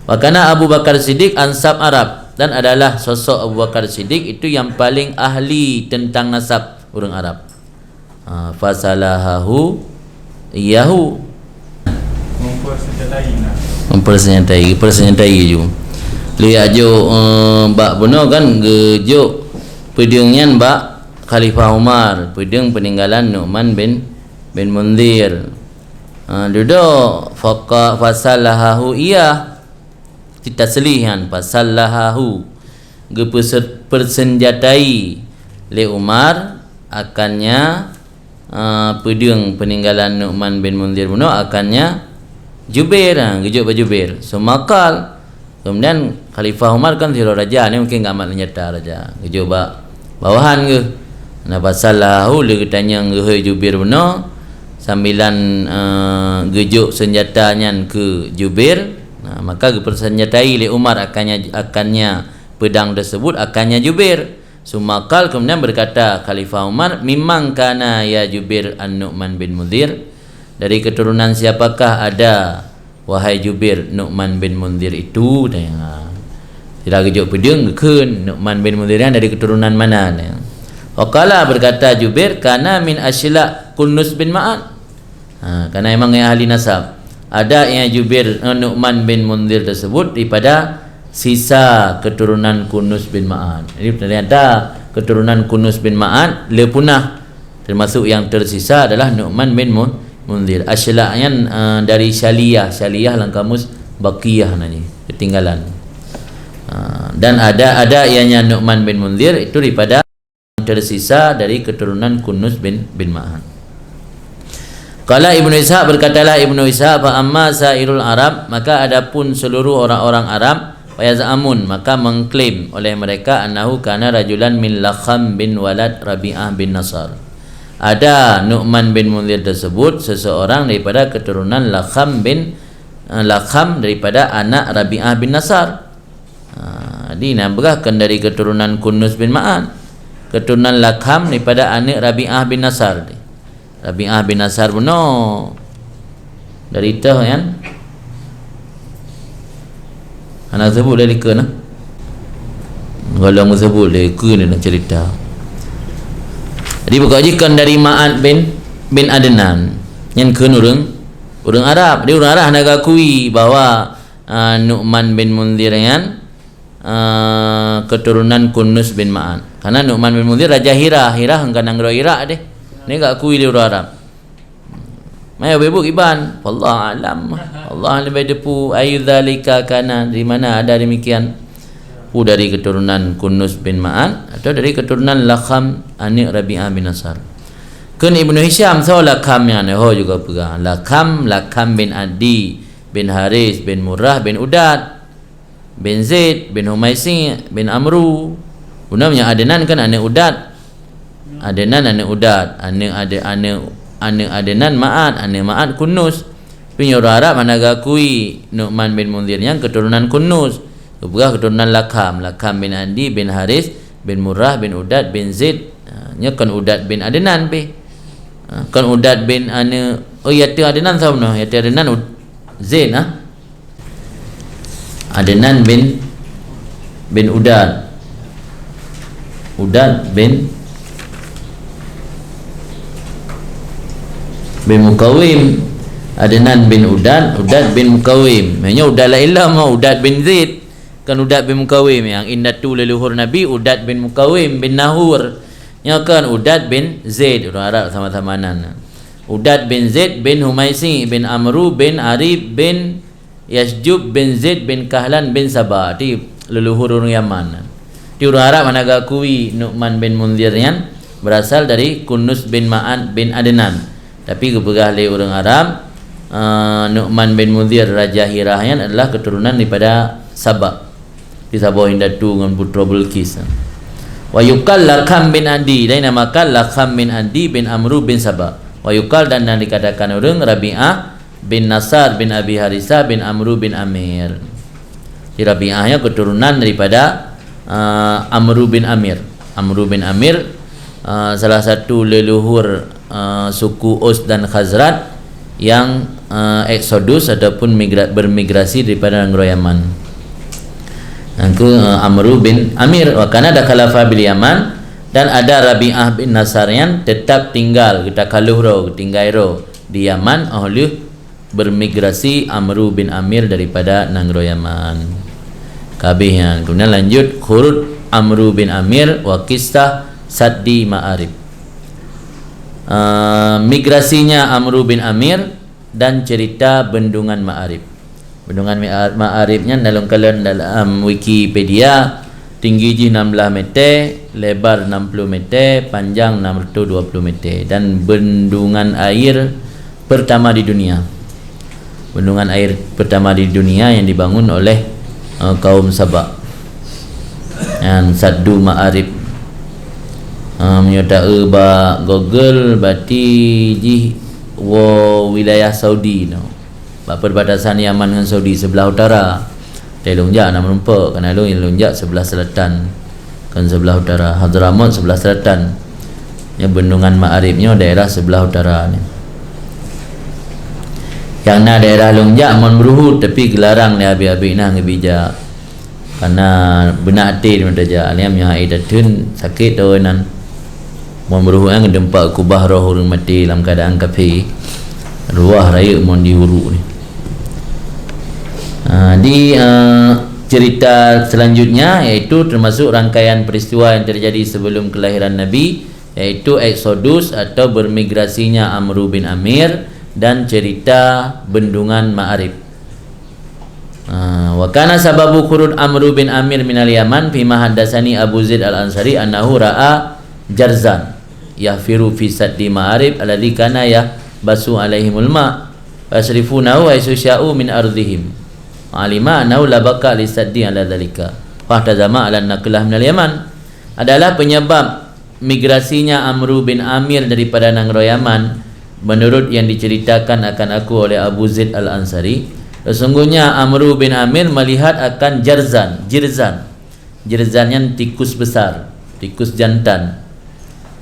S1: Wakana Abu Bakar Siddiq ansab Arab, dan adalah sosok Abu Bakar Siddiq itu yang paling ahli tentang nasab orang Arab. Fasalahahu iyahu, mempersenjatai ju. Lihat jo bak benar kan gejuk pedangnya bak Khalifah Umar, pedang peninggalan Nu'man bin Munzir. Duduk fasallahahu iya ditaslihan fasallahahu persenjatai le Umar akannya pedang peninggalan Nu'man bin Munzir bunuh akannya Jubair, gejuk Jubair. So makal kemudian Khalifah Umar kan siro raja ni mungkin enggak amat nyata raja. Gejuk bawahan ke. Nah fasallahu le tanya ngehai Jubair bunuh sambilan gejuk senjatanya ke Jubair. Maka persenjatai le Umar akannya pedang tersebut akannya Jubair. Sumakal kemudian berkata Khalifah Umar, memang kana ya Jubair an-Nu'man bin Munzir, dari keturunan siapakah ada wahai Jubair Nu'man bin Munzir itu? Tidak kejut pedang keun Nu'man bin Munzir dari keturunan mana? Waqala berkata Jubair, kana min asyla Kunus bin Ma'an. Karena memang yang ahli nasab. Ada yang Jubair Nu'man bin Munzir tersebut daripada sisa keturunan Kunus bin Ma'an. Jadi ternyata keturunan Kunus bin Ma'an le punah, termasuk yang tersisa adalah Nu'man bin Munzir. Asyla' dari Syaliyah dalam kamus Baqiyah nanya, ketinggalan. Dan ada ianya Nu'man bin Munzir itu daripada tersisa dari keturunan Kunus bin Ma'an. Qala Ibnu Ishaq, berkatalah Ibnu Ishaq, fa amma sairul Arab, maka adapun seluruh orang-orang Arab, Fayazamun, maka mengklaim oleh mereka annahu kana rajulan min Lakham bin walad Rabi'ah bin Nasar. Ada Nu'man bin Munzir tersebut seseorang daripada keturunan Lakham daripada anak Rabi'ah bin Nasar. Dinamakan dari keturunan Kunus bin Ma'an. Keturunan Lakham daripada anak Rabi'ah bin Nasar. Rabi'ah bin Nasar benar dari tah kan? Anak sebut dari ke nah. Kalau mu sebut dari ke ni nak cerita. Jadi berkajikan dari Ma'ad bin Adnan yang ke orang Arab. Dia orang Arab nak akui bahawa Nu'man bin Munzir yang keturunan Kunus bin Ma'an. Karena Nu'man bin Munzir raja Hira hangkan nang Iraq deh. Ni gak akui dia orang Arab. Mai bebuk iban, wallah alam. Allah lebih depu ayyudzalika kana, di mana ada demikian. Dari keturunan Kunus bin Ma'an atau dari keturunan Lakham anak Rabi'ah bin Nasar. Kun Ibnu Hisham so Lakham yang juga pegang. Lakham bin Adi bin Haris bin Murrah bin Udad bin Zaid bin Humaisi bin Amru. Bunamnya Adnan kan anak Udad. Adnan anak Udad, anak Adnan Ma'ad, anak Ma'ad Kunus. Punya orang Arab mana gakui Nu'man bin Munzir yang keturunan Kunus. Keturunan Lakham bin Adi bin Haris bin Murrah bin Udad bin Zaid. Nya kan Udad bin Adnan be. Kan Udad bin yati Adnan sama yati Adnan Zaid Adnan bin Udad. Udad bin Mukawim. Adnan bin Udad bin Mukawim. Hanya Udad la ilah Udad bin Zaid. Kan Udad bin Mukawim yang indatu leluhur Nabi Udad bin Mukawim bin Nahur. Yang kan Udad bin Zaid, orang Arab sama-sama nan. Udad bin Zaid bin Humaisi bin Amru bin Arib bin Yasjub bin Zaid bin Kahlan bin Sabah. Di leluhur orang Yaman. Di orang Arab mana gakui Nu'man bin Munzir yang berasal dari Kunus bin Ma'an bin Adnan. Tapi keberah oleh orang Arab, Nu'man bin Munzir Raja Hirahyan adalah keturunan daripada Sabah. Di Sabah Hindatu dengan putra Bilqis. Wa yuqal Lakham bin Adi, dan namakan Lakham bin Adi bin Amru bin Sabah. Wa yuqal, dan dikatakan orang Rabi'ah bin Nasar bin Abi Harisah bin Amru bin Amir. Di Rabi'ahnya keturunan daripada Amru bin Amir. Amru bin Amir salah satu leluhur suku Aus dan Khazraj yang eksodus ataupun bermigrasi daripada negara Yaman. Aku Amru bin Amir. Wa kana dakhala bil Yaman, dan ada Rabi'ah bin Nasar yang tetap tinggal kita kaluhro tinggairo di Yaman oleh bermigrasi Amru bin Amir daripada negara Yaman. Kabehnya. Kemudian lanjut khurud Amru bin Amir wa kisah Saddi Ma'arib. Migrasinya Amru bin Amir dan cerita bendungan Ma'arib. Bendungan Ma'aribnya dalam Wikipedia tinggi 16 meter, lebar 60 meter, panjang 620 meter, dan bendungan air pertama di dunia. Bendungan air pertama di dunia yang dibangun oleh kaum Sabah. Yang Saddu Ma'arib. Menyata ba Google berarti wilayah Saudi no. Perbatasan Yaman dengan Saudi sebelah utara. Dari Longjak nak menumpak kan alun Longjak sebelah selatan kan sebelah utara, Hadramaut sebelah selatan. Yang bendungan Ma'arifnya daerah sebelah utara ni. Yang na daerah Longjak mon beruhut tapi gelarang ni habis-habis nah ngebijak. Karena benak hati dia saja aliam yang ai datun sakit tu nan. Mon beruhut ang dempak kubah roh urang mati dalam keadaan kafir. Ruah raya mon dihuru ni. Di cerita selanjutnya iaitu termasuk rangkaian peristiwa yang terjadi sebelum kelahiran Nabi, iaitu Exodus atau bermigrasinya Amru bin Amir dan cerita bendungan Ma'arif. Wa kana sababu khurud Amru bin Amir minal Yaman fima haddatsani Abu Zaid al-Ansari annahu ra'a jarzan yahfiru fi saddi Ma'arif alladhi kana yahbasu alaihimul ma' fasrifunahu aisu sya'u min ardihim. Alima annahu la baqa li saddi ala dhalika fa tazama ala naqlah minal Yaman. Adalah penyebab migrasinya Amru bin Amir daripada Nangro Yaman menurut yang diceritakan akan aku oleh Abu Zaid al-Ansari. Sesungguhnya Amru bin Amir melihat akan jirzan yang tikus besar, tikus jantan,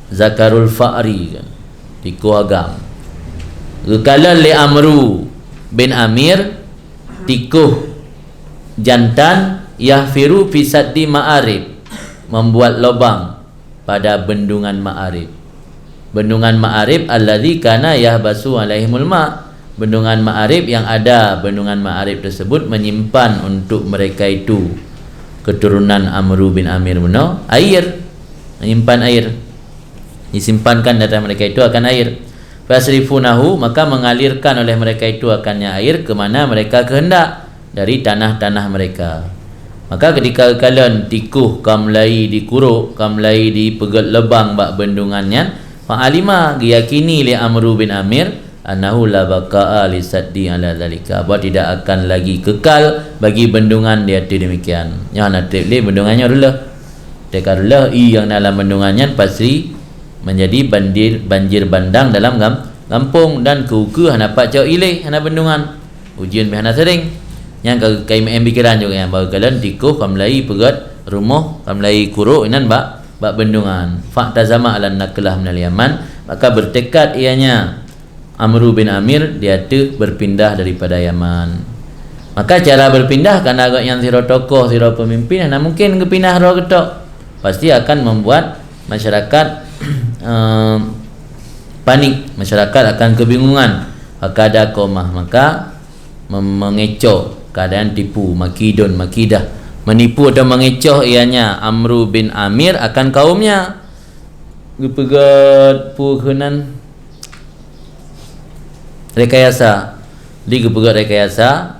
S1: zakarul fa'ri kan, tikus agam. Kalau li Amru bin Amir tikus jantan yahfiru fi saddi Ma'arif, membuat lubang pada bendungan Ma'arif. Bendungan Ma'arif alladzi kana yahbasu alaihimul ma'. Bendungan Ma'arif yang ada bendungan Ma'arif tersebut menyimpan untuk mereka itu keturunan Amru bin Amir benar air, menyimpan air, disimpankan data mereka itu akan air. Fasrifunahu, maka mengalirkan oleh mereka itu akannya air ke mana mereka kehendak dari tanah-tanah mereka. Maka ketika kalian tikuh kamlai dikuruk, kamlai dipegat lebang bak bendungannya, fa'alima diyakini li Amru bin Amir annahu la baqa'a li saddi ala zalika, bahawa tidak akan lagi kekal bagi bendungan di hati demikian. Yang nak tebli bendungannya dulu. Tekarlah yang dalam bendungannya pasti menjadi banjir bandang dalam kampung dan kuku hana pak cak ilih hana bendungan. Ujian hana sering. Yang KMM pikiran juga yang bahawa kalian tikuh kamlai pegat rumah kamlai kuruk inan bak bendungan. Fa'tazama ala naqlah minal Yaman, maka bertekad ianya Amru bin Amir dia tu berpindah daripada Yaman. Maka cara berpindah kan agak yang siro tokoh, siro pemimpin, nah mungkin kepindah roh ketok, pasti akan membuat masyarakat panik, masyarakat akan kebingungan, akada komah, maka mengecoh, keadaan tipu, makidun, makidah, menipu atau mengecoh ianya Amru bin Amir akan kaumnya. Gepegat pukenan rekayasa, di gepegat rekayasa,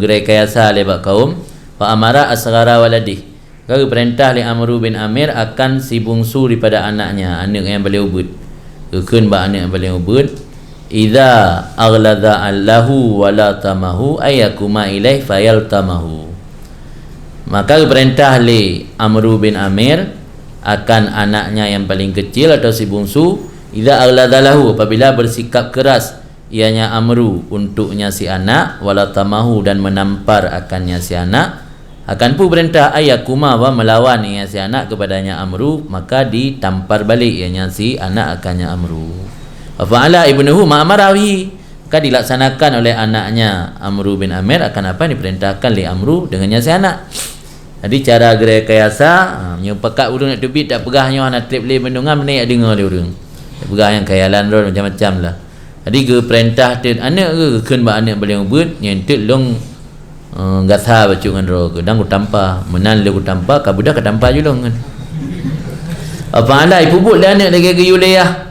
S1: gerekayasa lebak kaum. Fa amara asghara waladih, kalau perintah li Amru bin Amir akan si bungsu daripada anaknya, anak yang paling ubud, keun ba anak yang paling ubud, idza aghlada allahu wala tamahu ayakuma ilaih fayaltamahu. Maka perintah li Amru bin Amir akan anaknya yang paling kecil atau si bungsu, idza aghlada lahu, apabila bersikap keras ianya Amru untuknya si anak, wala tamahu dan menampar akannya si anak, akan pun perintah ayakuma wa melawan ianya si anak kepadanya Amru, maka ditampar balik ianya si anak akannya Amru. Fa'ala ibnuhu ma'amarawi, maka dilaksanakan oleh anaknya Amru bin Amir akan apa yang diperintahkan oleh Amru dengannya si anak. Jadi cara gerekayasa yang pekat urang nak tubit tak pegahnya nak trip le bendungan menaik dengar dia urang. Tak pegah yang khayalan roh macam-macam lah. Jadi ke perintah tu anak ke keun ba anak boleh ubut nyentuk long gatha bacu ngan roh ke dang ku tampar menan le ku tampar ka budak ka tampar julong kan. Apa anda ibu but le anak lagi ke yulayah.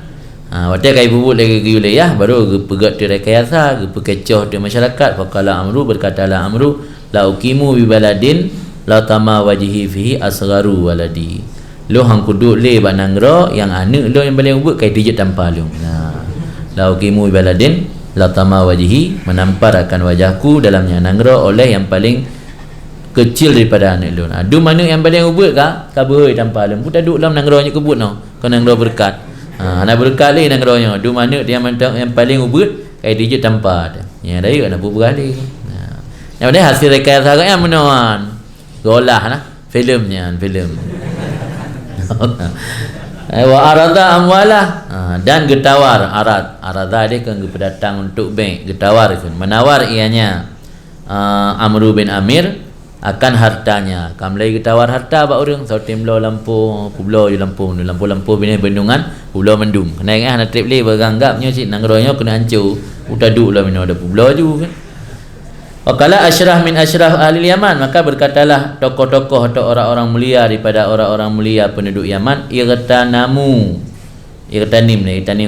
S1: Waktu kai ibu but lagi ke yulayah baru ke pegat tu rekayasa ke pekecoh tu masyarakat. Faqala Amru, berkatalah Amru, la uqimu bi baladin la tama wajhi fihi asgharu waladi. Lo hang kuduk le ba nangro yang anak lo yang paling ubut kai dijat tampar lo. La uqimu bi baladin la tama wajhi, menampar akan wajahku dalamnya nangro oleh yang paling kecil daripada anak lo. Du mana yang paling ubut ka kaboi tampar lo. Buta duk dalam nangro nya kebut no. Kau nangro berkat. Nak berkat le nangro nya. Du mana dia yang paling ubut kai dijat tampar. Ya dari nak bergali. Yang penting hasil rekayasa yang menawan. Golah lah filmnya, filem. Wa arada amwalah, dan getawar. Arada dia kan berdatang untuk bank, getawar kan, menawar ianya Amru bin Amir akan hartanya. Kamlai getawar harta bak orang sautim lo lampu pulau je lampu bini bendungan pulau mendung. Kena ingat nak trip le beranggapnya cik nangronya kena hancur. Utaduk lah minum ada pulau je kan. Wakala asyraf min asyraf ahli Yaman, maka berkatalah tokoh-tokoh atau orang-orang mulia daripada orang-orang mulia penduduk Yaman, irtanim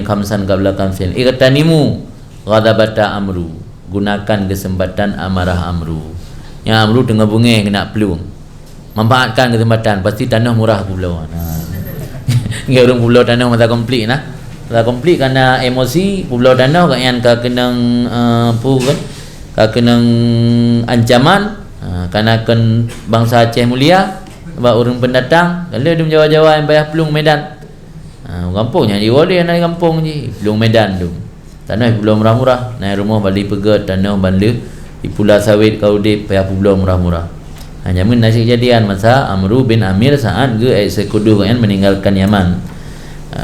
S1: khamsan qabla khamsin, irtanimu ghadabata Amru, gunakan kesempatan amarah Amru. Yang Amru tengah bunga kena peluang, manfaatkan kesempatan, pasti tanah murah pulau. Ngai orang pulau tanah masa komplit nah, masa komplit kerana emosi pulau tanah kat yang kenang kan, kenang ancaman, kerana kan bangsa Aceh mulia sebab orang pendatang kalau dia menjawab-jawab yang bayar pelung Medan, kampungnya dia boleh naik kampung je pelung Medan tu tanah pulau murah-murah, naik rumah balik pegat tanah banda di Pulau Sawit Kaudip payah pulau murah-murah. Nyamun nasi kejadian masa Amru bin Amir saat ke eksekutif yang meninggalkan Yaman.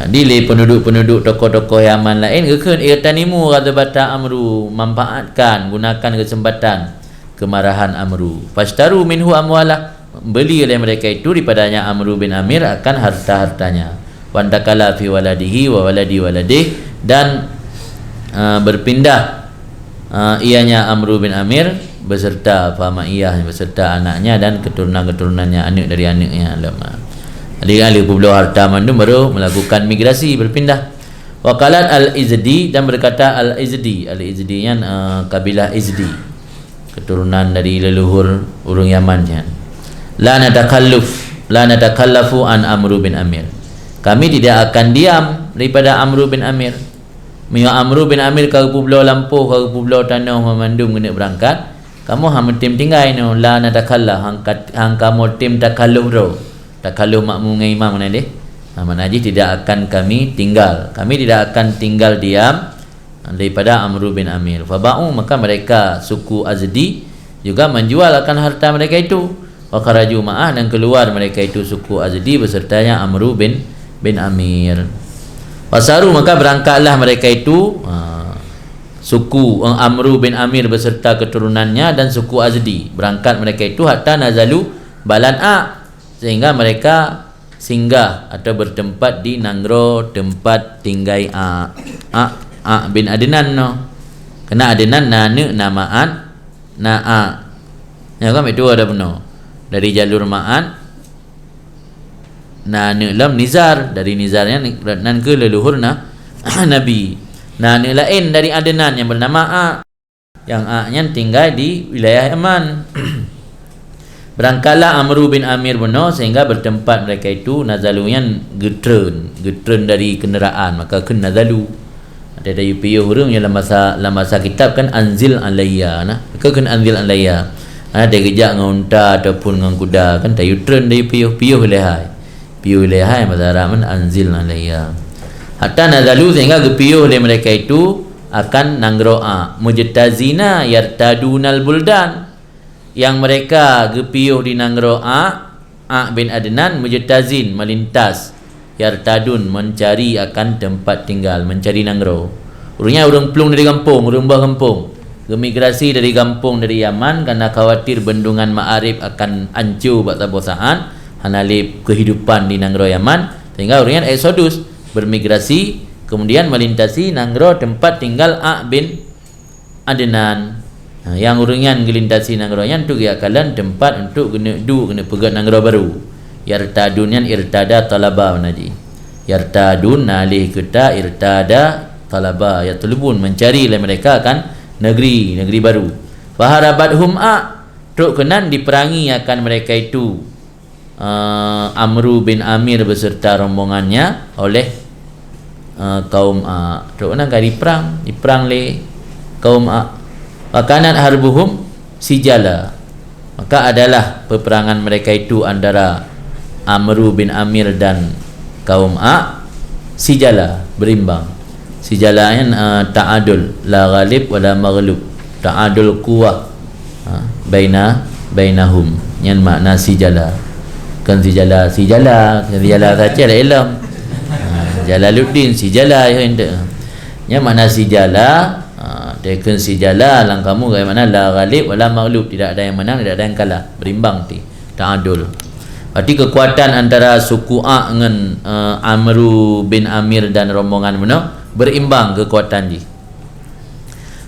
S1: Dile penduduk-penduduk tokoh-tokoh Yaman lain kekan irtanimu ghadabata Amru, manfaatkan, gunakan kesempatan kemarahan Amru. Fashtaru minhu amwalah, beli oleh mereka itu daripadanya Amru bin Amir akan harta-hartanya. Wantakala fi waladihi wa waladi waladih, dan berpindah ianya Amru bin Amir beserta Famaiyah, beserta anaknya dan keturunan-keturunannya, anak dari anaknya. Ahli pulau harta mandum baru melakukan migrasi, berpindah. Waqalat al-Izdi, dan berkata al-Izdi yang kabilah Izdi, keturunan dari leluhur orang Yaman kan. La natakallafu an Amru bin Amir, kami tidak akan diam daripada Amru bin Amir. Mia Amru bin Amir ke pulau Lampu, ke pulau Tanah Memandum kena berangkat, kamu hang tim tinggal no. La natakallah, hang kamu tim takalluh ro. Takalluh makmum dengan imam mana dia? Mana haji tidak akan kami tinggal. Kami tidak akan tinggal diam daripada Amru bin Amir. Faba'u, maka mereka suku Azdi juga menjual akan harta mereka itu. Wa kharaju ma'ah, dan keluar mereka itu suku Azdi besertanya Amru bin Amir. Wasaru, maka berangkatlah mereka itu suku Amru bin Amir beserta keturunannya dan suku Azdi. Berangkat mereka itu hatta nazalu balan'a, sehingga mereka singgah atau bertempat di Nangro, tempat tinggal bin Adnan no. Kena Adnan nana namaan na'a. Ya kan itu ada benar. Dari jalur ma'an nana lam nizar, dari nizarnya nan ke leluhur Nabi. Nana lain dari Adnan yang bernama A, yang A-nya tinggal di wilayah Yaman. Berangkatlah Amru bin Amir benar sehingga bertempat mereka itu nazaluyan getren dari kenderaan, maka kun nazalu ada yupiyo hurung dalam masa kitab kan anzil alayya nah, maka kun anzil alayya ada kejak dengan unta ataupun dengan kuda kan tayu tren dari piyo lehai masa Rahman anzil alayya hatta nazalu, sehingga gepiyo oleh mereka itu akan nangroa mujtazina yartadunal buldan, yang mereka gepiyuh di Nangro bin Adnan, mujtazin melintas, yartadun mencari akan tempat tinggal, mencari Nangro. Orangnya orang pelung dari kampung, orang bah kampung, gemigrasi dari kampung dari Yaman karena khawatir bendungan Ma'arif akan hancur pada bosaan hanalip kehidupan di Nangro Yaman, sehingga orangnya eksodus bermigrasi kemudian melintasi Nangro tempat tinggal bin Adnan. Yang urungan gelintasi Nangro yang tu kekalan tempat untuk kena pegat Nangro baru. Yartadun yang irtada talaba naji. Yartadun nalih kita irtada talaba, ya tulubun mencari lah mereka akan negeri baru. Faharabathum truk kenan diperangi akan mereka itu Amru bin Amir beserta rombongannya oleh kaum truk kenan diperang le kaum Wakanat harbuhum sijala, maka adalah peperangan mereka itu antara Amru bin Amir dan kaum sijala, berimbang. Sijala yang ta'adul, la ghalib wa la maghlub, ta'adul kuwah, bainahum, yang makna sijala. Kan sijala saja ada ilm. Jalaluddin sijala yang makna sijala. Tekan sijala lang kamu bagaimana la ghalib wala maghlub, tidak ada yang menang, tidak ada yang kalah, berimbang ta'adul. Berarti kekuatan antara suku A dengan Amru bin Amir dan rombongan mana berimbang kekuatan dia.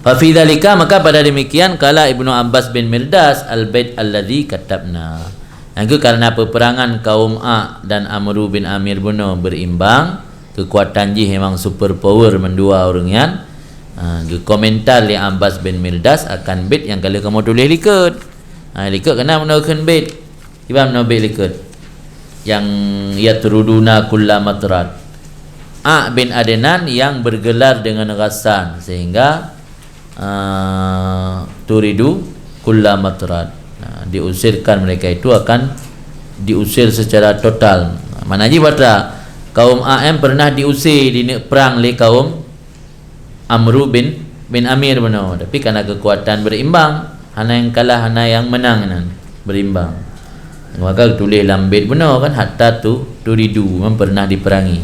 S1: Fa fi dzalika, maka pada demikian kala Ibnu Abbas bin Mirdas al-bait alladhi katabna. Itu karena peperangan kaum A dan Amru bin Amir bunuh berimbang, kekuatan dia memang super power mendua orang yang komentar li Abbas bin Mirdas akan bait yang kalau kamu tulis likut. Likut kena menaikkan bait. Tiba menobek likut yang yatruduna kulla matrat. A bin Adnan yang bergelar dengan Ghassan, sehingga turidu kulla matrat. Diusirkan mereka itu akan diusir secara total. Mana ji bata kaum AM pernah diusir di perang oleh kaum Amru bin Amir benar, tapi karena kekuatan berimbang, hana yang kalah hana yang menang berimbang. Maka tulis dalam bait benar kan, hatta turidu pernah diperangi.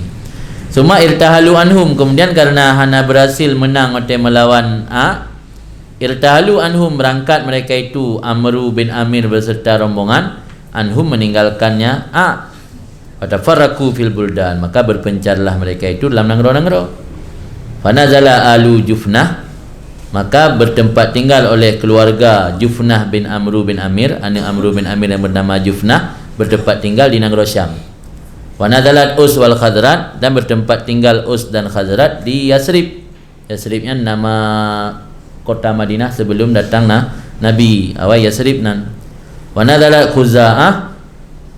S1: Suma irtahalu anhum, kemudian karena hana berhasil menang atau melawan A, irtahalu anhum, berangkat mereka itu Amru bin Amir beserta rombongan, anhum meninggalkannya A. Fatafarraqu fil buldan, maka berpencarlah mereka itu dalam negara-negara. Fanazala alu Jufnah, maka bertempat tinggal oleh keluarga Jufnah bin Amru bin Amir, anak Amru bin Amir yang bernama Jufnah, bertempat tinggal di negara Syam. Wanazalat Us wal Khazraj, dan bertempat tinggal Us dan Khazraj di Yasrib. Yasribnya nama kota Madinah sebelum datang Nabi. Awal Yasrib nan. Wanazalat Khuza'ah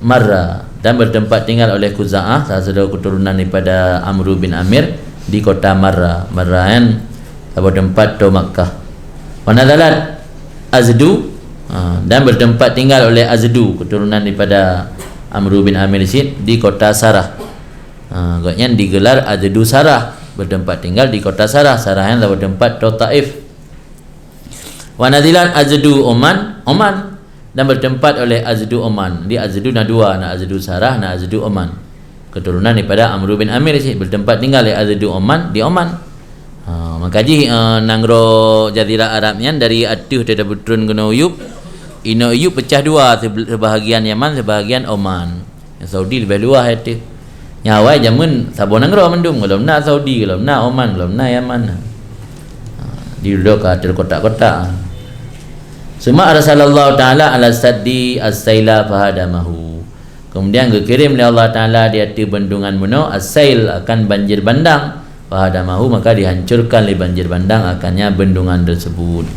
S1: Marra, dan bertempat tinggal oleh Khuza'ah, salah satu keturunan daripada Amru bin Amir, di kota Marra. Marra kan tempat tu Makkah. Wanazalat Azdu, dan bertempat tinggal oleh Azdu, keturunan daripada Amru bin Amir di kota Sarah. Agaknya digelar Azdu Sarah, bertempat tinggal di kota Sarah. Sarah yang bertempat tu Taif. Wanazilat Azdu Oman, dan bertempat oleh Azdu Oman. Di Azdu na dua, na Azdu Sarah, na Azdu Oman, keturunan daripada Amru bin Amir bertempat tinggal di Azdu Oman, di Oman. Maka ji nangro jazirah Arabnya dari atuh tidak berturun ke Uyub. Ino Uyub pecah dua, sebahagian Yaman, sebahagian Oman. Yang Saudi lebih luas itu. Yang awal zaman sabon nangro mendung, kalau nak Saudi, kalau nak Oman, kalau nak Yaman. Di duduk ke kotak-kotak. Suma arsalallahu taala ala saddi as-saila fahadamahu. Kemudian dikirim oleh Allah Ta'ala di hati bendungan Muno, as-sail akan banjir bandang, fahadamahu, maka dihancurkan oleh banjir bandang akannya bendungan tersebut.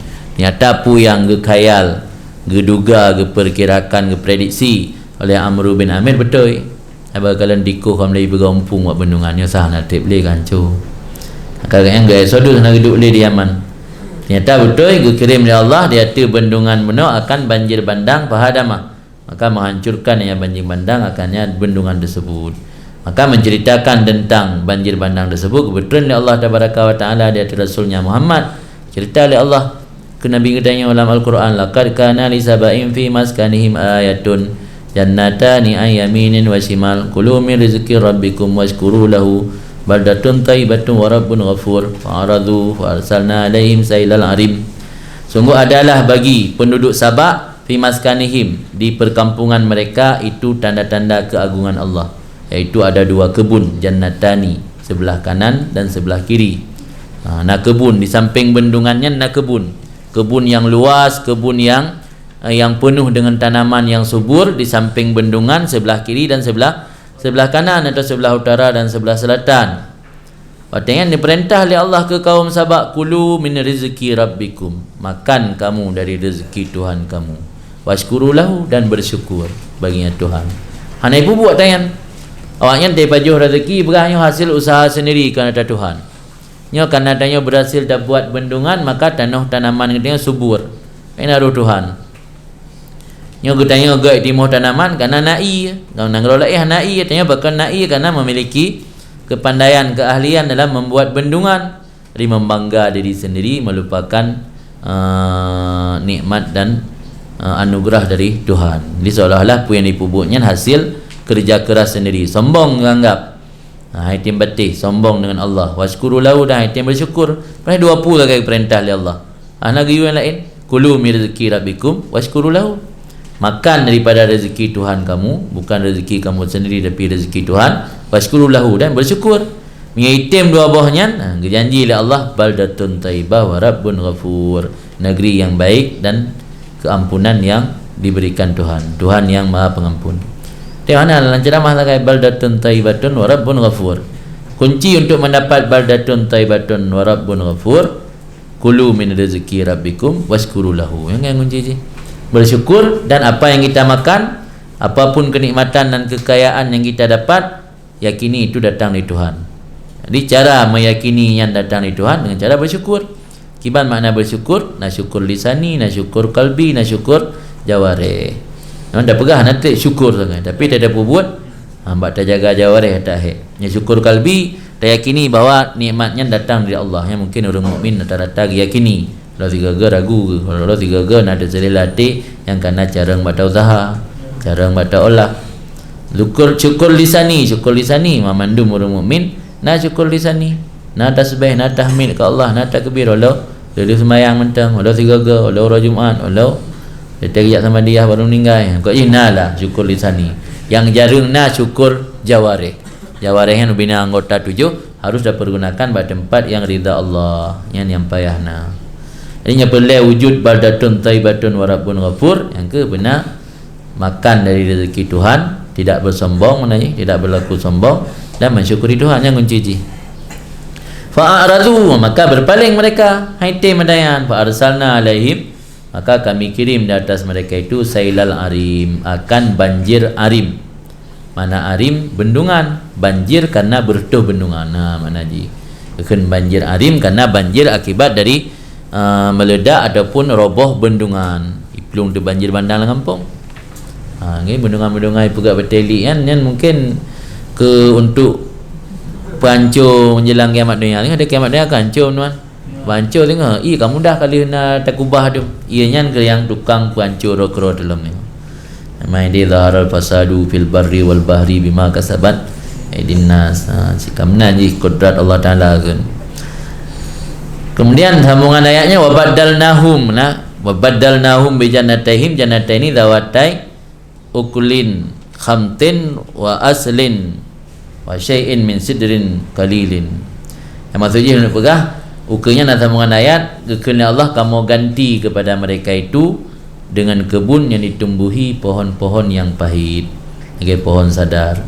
S1: Nyata pu yang gekayal, geduga, geperkirakan, geprediksi oleh Amru bin Amir betul. Apa kalian dikuh kamu lagi bergampung buat bendungannya sah nak tip boleh hancur. Kalau yang gaya sodul nak duduk boleh di Yaman. Nyata betul dikirim oleh Allah di hati bendungan Muno akan banjir bandang, fahadamah, maka menghancurkan yang banjir bandang akannya bendungan tersebut. Maka menceritakan tentang banjir bandang tersebut kebetulan oleh Allah Taala di hati Rasulnya Muhammad. Cerita oleh Allah ke Nabi katanya dalam Al-Quran, laqad kana li saba'in fi maskanihim ayatun jannatani an yaminin wa shimal kulu min rizqi rabbikum washkuru lahu baldatun thayyibatun wa rabbun ghafur fa'aradu fa arsalna alaihim sailal arim. Sungguh adalah bagi penduduk Sabak fi maskanihim, di perkampungan mereka itu tanda-tanda keagungan Allah, iaitu ada dua kebun, jannatani, sebelah kanan dan sebelah kiri. Nak kebun di samping bendungannya, nak kebun yang luas, kebun yang penuh dengan tanaman yang subur di samping bendungan, sebelah kiri dan sebelah kanan, atau sebelah utara dan sebelah selatan. Artinya diperintah oleh Allah ke kaum Sabak, kulu min rizki rabbikum, makan kamu dari rezeki Tuhan kamu, washkuru lahu, dan bersyukur baginya Tuhan. Hanya ibu buat tangan awaknya daripada rezeki berahnya hasil usaha sendiri kerana Tuhan. Nyo karena tanya berhasil dah buat bendungan, maka tanah tanaman kita subur. Kena roh Tuhan. Nyo tanya gak timur tanaman karena nai. Kalau nang rolah nai tanya bahkan nai karena memiliki kepandaian, keahlian dalam membuat bendungan. Jadi membangga diri sendiri, melupakan nikmat dan anugerah dari Tuhan. Jadi seolah-olah apa yang dipubutnya hasil kerja keras sendiri. Sombong menganggap haitim batih, sombong dengan Allah. Waskuru lahu, dan haitim bersyukur. Pada dua pula kali perintah oleh Allah. Lagi yang lain, kulu min rizki rabbikum waskuru lahu. Makan daripada rezeki Tuhan kamu, bukan rezeki kamu sendiri tapi rezeki Tuhan. Waskuru lahu, dan bersyukur. Mengaitim dua buahnya, janji oleh Allah, baldatun taibah wa rabbun ghafur, negeri yang baik dan keampunan yang diberikan Tuhan, Tuhan yang Maha Pengampun. Tengok mana dalam ceramah lagi, baldatun taibatun wa rabbun ghafur. Kunci untuk mendapat baldatun taibatun wa rabbun ghafur, kulu min rezeki rabbikum waskuru lahu. Yang kunci je, bersyukur, dan apa yang kita makan, apapun kenikmatan dan kekayaan yang kita dapat, yakini itu datang dari Tuhan. Jadi cara meyakini yang datang dari Tuhan dengan cara bersyukur. Kiban makna bersyukur, nak syukur lisani, nak syukur kalbi, nak syukur jawari. Memang dah pegah nak syukur sangat, tapi tak ada buat. Hamba tak jaga jawari tak he. Yang syukur kalbi, tak yakini bahawa nikmatnya datang dari Allah. Yang mungkin orang mukmin rata-rata yakini. Kalau tiga ragu, kalau tiga nak ada selilati yang kena cara baca usaha, cara baca olah. Syukur lisani, memandum orang mukmin. Nak syukur lisani, nak tasbih, nak tahmid ke Allah, nak takbir, walau dia sembahyang mentang, walau tiga walau orang Jumaat, walau dia teriak sama dia baru meninggal. Kau lah syukur lisani. Yang jarang nak syukur jawari. Jawari yang bina anggota 7 harus dipergunakan pada tempat yang ridha Allah, yang payah nak. Jadi perlu wujud baldatun taibatun wa rabbun ghafur. Yang ke benar makan dari rezeki Tuhan, tidak bersombong, tidak berlaku sombong, dan mensyukuri Tuhan. Yang kunci ji. Fa'aradu, maka berpaling mereka. Haitim madayan. Fa'arsalna alaihim, maka kami kirim di atas mereka itu sailal arim, akan banjir arim. Mana arim? Bendungan. Banjir karena bertuh bendungan. Nah, mana ji? Akan banjir arim karena banjir akibat dari meledak ataupun roboh bendungan. Iplung tu banjir bandang lah kampung. Ini bendungan-bendungan pegak bertelik kan, mungkin ke untuk pancur menjelang kiamat dunia. Ni ada kiamat dunia kan hancur tuan. Pancur tengok. Kamu dah kali nak takubah tu. Ianya ke yang tukang pancur rokro dalam ni. Mai di zaharal fasadu fil barri wal bahri bima kasabat aidin nas. Sikamna ji kudrat Allah Taala kan. Kemudian sambungan ayatnya wabaddalnahum, wabaddalnahum bi jannatayhim, jannataini zawatai ukulin khamtin wa aslin wa syai'in min sidrin qalilin. Yang maksudnya nak pegah ukirnya nak sambungan ayat, kekenaan Allah kamu ganti kepada mereka itu dengan kebun yang ditumbuhi pohon-pohon yang pahit, sebagai pohon sadar.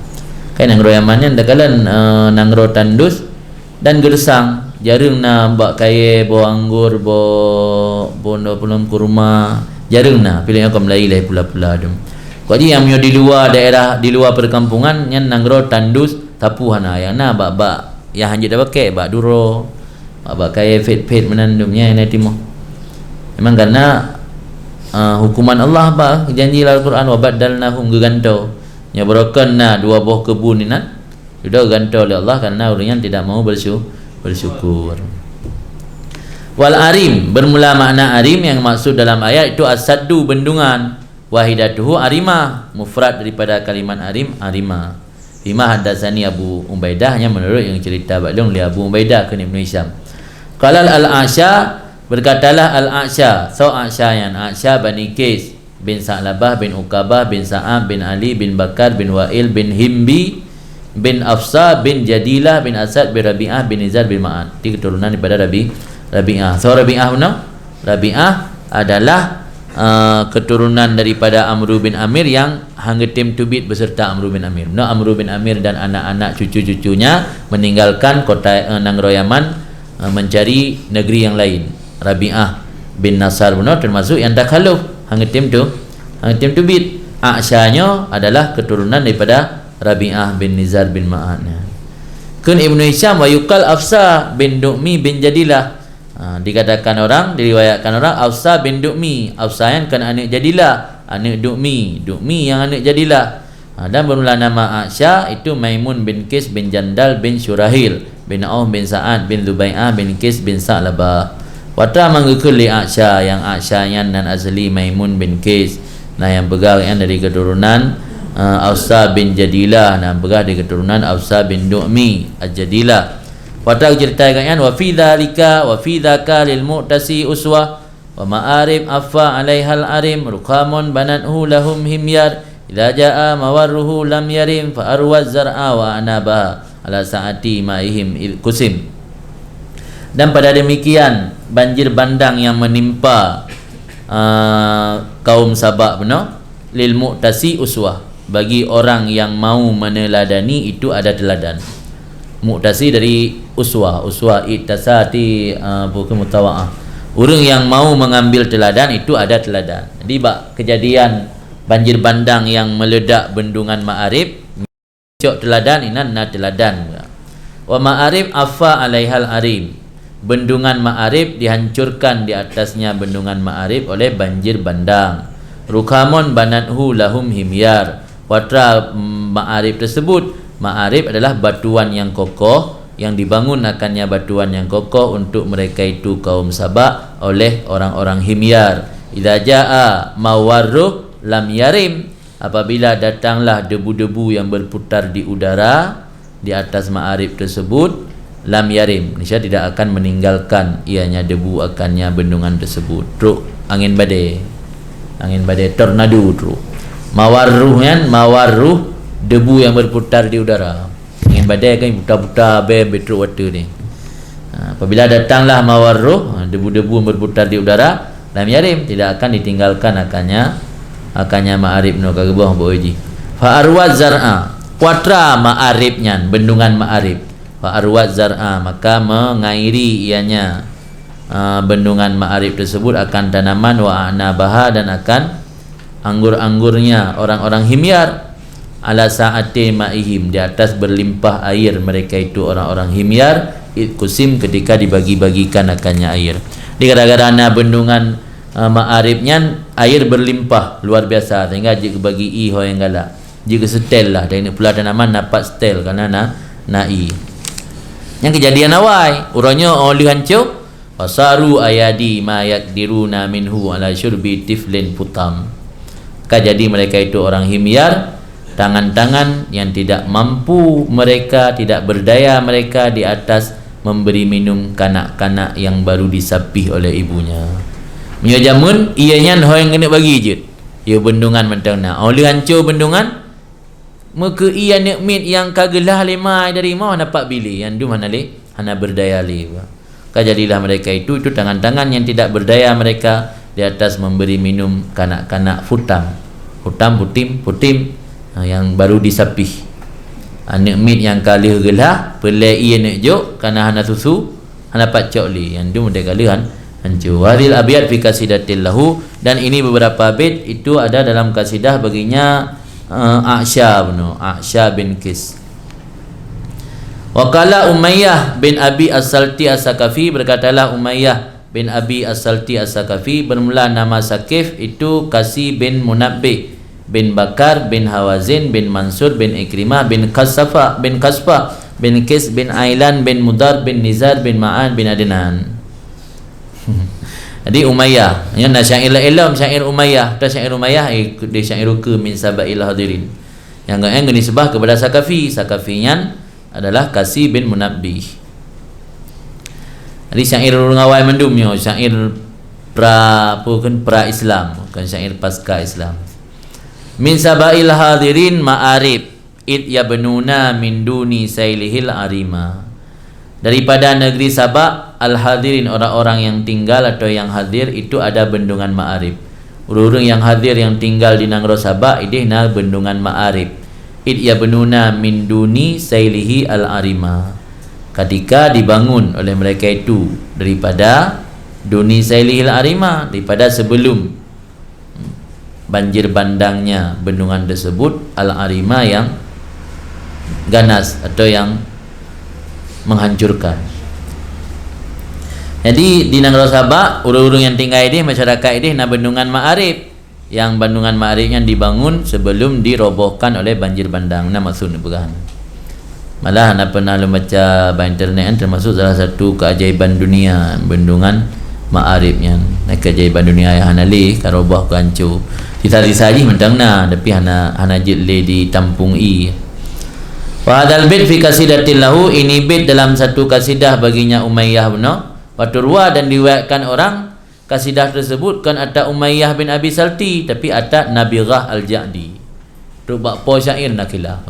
S1: Kan nangro yamannya dakalan nangro tandus dan gersang, jarang nak bak kaya bo anggur, bo belum kurma, jarang nak pilih aku Melayu lah pula-pula tu. Jadi yang di luar daerah, di luar perkampungan yang nangro tandus tapuhan yang na bak yang hanya dah pakai bak duro, bak kaya fet menandumnya yang timur. Memang karena hukuman Allah bak janji Al-Quran wabaddalnahum gegantau. Nya berokan na dua buah kebun ni nak sudah gantau oleh Allah karena orang yang tidak mau bersyukur. Wal arim, bermula makna arim yang maksud dalam ayat itu as-saddu, bendungan. Wahidatuhu arimah, mufrad daripada kalimat arim, arimah. Bima haddatsani Abu Ubaidah, yang menurut yang cerita baklung li Abu Ubaidah ke Ibnu Hisham. Qalal al-Asya, berkatalah al-Asya, so Asyayan, Asya bani Qais bin Sa'labah bin Uqabah bin Sa'ab bin Ali bin Bakar bin Wa'il bin Himbi bin Afsa bin Jadilah bin Asad bin Rabi'ah bin Nizar bin Ma'ad. Ini keturunan daripada Rabi'ah. So Rabi'ah mana? Rabi'ah adalah keturunan daripada Amru bin Amir yang hanggetim tubit beserta Amru bin Amir. Amru bin Amir dan anak-anak cucu-cucunya meninggalkan kota Nangro Yaman mencari negeri yang lain. Rabi'ah bin Nasar benar termasuk yang takhaluf hanggetim tubit. Asyanya adalah keturunan daripada Rabi'ah bin Nizar bin Ma'ad. Kun Ibnu Hisham wa yuqal Afsa bin Du'mi bin Jadilah. Dikatakan orang, diriwayatkan orang Afsa bin Du'mi. Afsa yang kan anak Jadilah, anak Du'mi yang anak Jadilah. Dan bermula nama Asya itu Maimun bin Qais bin Jandal bin Syurahil bin Auf bin Sa'ad bin Zubai'ah bin Qais bin Sa'labah. Wata mangkuli Aksha yang Akshanya nan asli Maimun bin Qais, nah yang begal yang dari keturunan Ausa bin Jadilah, nah begal dari keturunan Ausa bin Du'mi Al-Jadilah. Wata ceritakan wa fi dzalika wa fi dzaka lil mu'tasi uswah wa ma'arib affa 'alaihal arim ruqamun banathu lahum himyar idza jaa mawarruhu lam yarim fa arwa zar'a wa anaba ala saati ma'ihim kusim. Dan pada demikian banjir bandang yang menimpa kaum Sabak benar, lil mu'tasi uswah, bagi orang yang mau meneladani itu ada teladan. Mu'tasi dari uswah, uswah itasati bukan mutawa'ah. Orang yang mau mengambil teladan itu ada teladan. Jadi bak kejadian banjir bandang yang meledak bendungan Ma'arib, cok teladan inan na teladan. Wa Ma'arib afa 'alaihal arim, bendungan Ma'arib dihancurkan di atasnya bendungan Ma'arib oleh banjir bandang. Rukamon banathu lahum himyar, watra Ma'arib tersebut, Ma'arib adalah batuan yang kokoh, yang dibangun akannya batuan yang kokoh untuk mereka itu kaum Sabak oleh orang-orang himyar. Idza jaa mawarruh lam yarim, apabila datanglah debu-debu yang berputar di udara di atas Ma'arib tersebut, lam yarim, niscaya tidak akan meninggalkan ianya debu akannya bendungan tersebut. Truk angin badai tornado truk. Mawarruh kan, mawarruh debu yang berputar di udara. Angin badai kan putar-putar betruk water ni. Apabila datanglah mawarruh, debu-debu yang berputar di udara, lam yarim, tidak akan ditinggalkan akannya Ma'arib no kagabah boji. Fa arwa zar'a, kuatra Ma'aribnya bendungan Ma'arib. Fa arwat zar'a, maka mengairi ianya bendungan Ma'arib tersebut akan tanaman wa anabaha, dan akan anggur-anggurnya orang-orang himyar, ala saati ma'ihim, di atas berlimpah air mereka itu orang-orang himyar, kusim, ketika dibagi-bagikan akannya air. Di gara-gara bendungan Ma'aribnya air berlimpah luar biasa, sehingga jika bagi ho yang galak, jika setel lah, dan ini pula tanaman dapat setel kerana na'i. Yang kejadian awal urangnya oleh hancur, fasaru ayadi ma yakdiruna minhu ala syurbi tiflin putam. Jadi mereka itu orang himyar, tangan-tangan yang tidak mampu mereka, tidak berdaya mereka di atas memberi minum kanak-kanak yang baru disapih oleh ibunya. Mio jamun ianya ho yang kena bagi je. Ya bendungan mentang nak. Oleh hancur bendungan, maka ia nikmat yang kagelah lemai dari mau dapat pilih yang du mana le hana berdaya le. Jadilah mereka itu tangan-tangan yang tidak berdaya mereka di atas memberi minum kanak-kanak putim yang baru disapih. Nikmat yang kalih gelah pelai ia nak jok kana hana susu hana dapat cok le yang du mereka kalian hancur. Waril abiyat fi kasidatil lahu, dan ini beberapa bait itu ada dalam kasidah baginya Aksha bin Qais. Waqala Umayyah bin Abi As-Salti As-Sakafi, berkatalah Umayyah bin Abi As-Salti As-Sakafi, bermula nama Sakif itu Kasi bin Munabbih bin Bakar bin Hawazin bin Mansur bin Ikrimah bin Kasfa bin Qais bin Ailan bin Mudar bin Nizar bin Ma'an bin Adnan. Jadi Umayyah yang nak syair ilm, syair Umayyah, dan syair Umayyah dia syair ke min sabail hadirin, yang disebah kepada Sakafi. Sakafinya adalah Kasi bin Munabbih. Jadi syair ngawai mendumnya, syair pra Islam, bukan syair pasca Islam. Min sabail hadirin Ma'arib id yabnuna min duni sailihil arima. Daripada negeri Sabak, al-hadirin, orang-orang yang tinggal atau yang hadir itu ada bendungan Ma'arib. Orang-orang yang hadir yang tinggal di negeri Sabak ini na bendungan Ma'arib. Id yabnuna min duni sailihi al-arima, ketika dibangun oleh mereka itu daripada duni sailihi al-arima, daripada sebelum banjir bandangnya bendungan tersebut, al-arima yang ganas atau yang menghancurkan. Jadi di negara Sabak, urung-urung yang tinggal ini, masyarakat ini na bendungan Ma'arib, yang bendungan Ma'arib yang dibangun sebelum dirobohkan oleh banjir bandang. Nah maksud ni bukan. Malah nak pernah lu baca internet, termasuk salah satu keajaiban dunia bendungan ma'arifnya nak keajaiban dunia ayah hanali karobah kancur sisa-sisa ji mentang na tapi hana jile di tampung i. Wa hadzal bait fi qasidatin lahu, ini bait dalam satu kasidah baginya Umayyah bin Waturwa, dan diriwayatkan orang kasidah tersebut kan atta Umayyah bin Abi Salti tapi atta Nabirah Al-Ja'di. Tu bak po syair nakilah.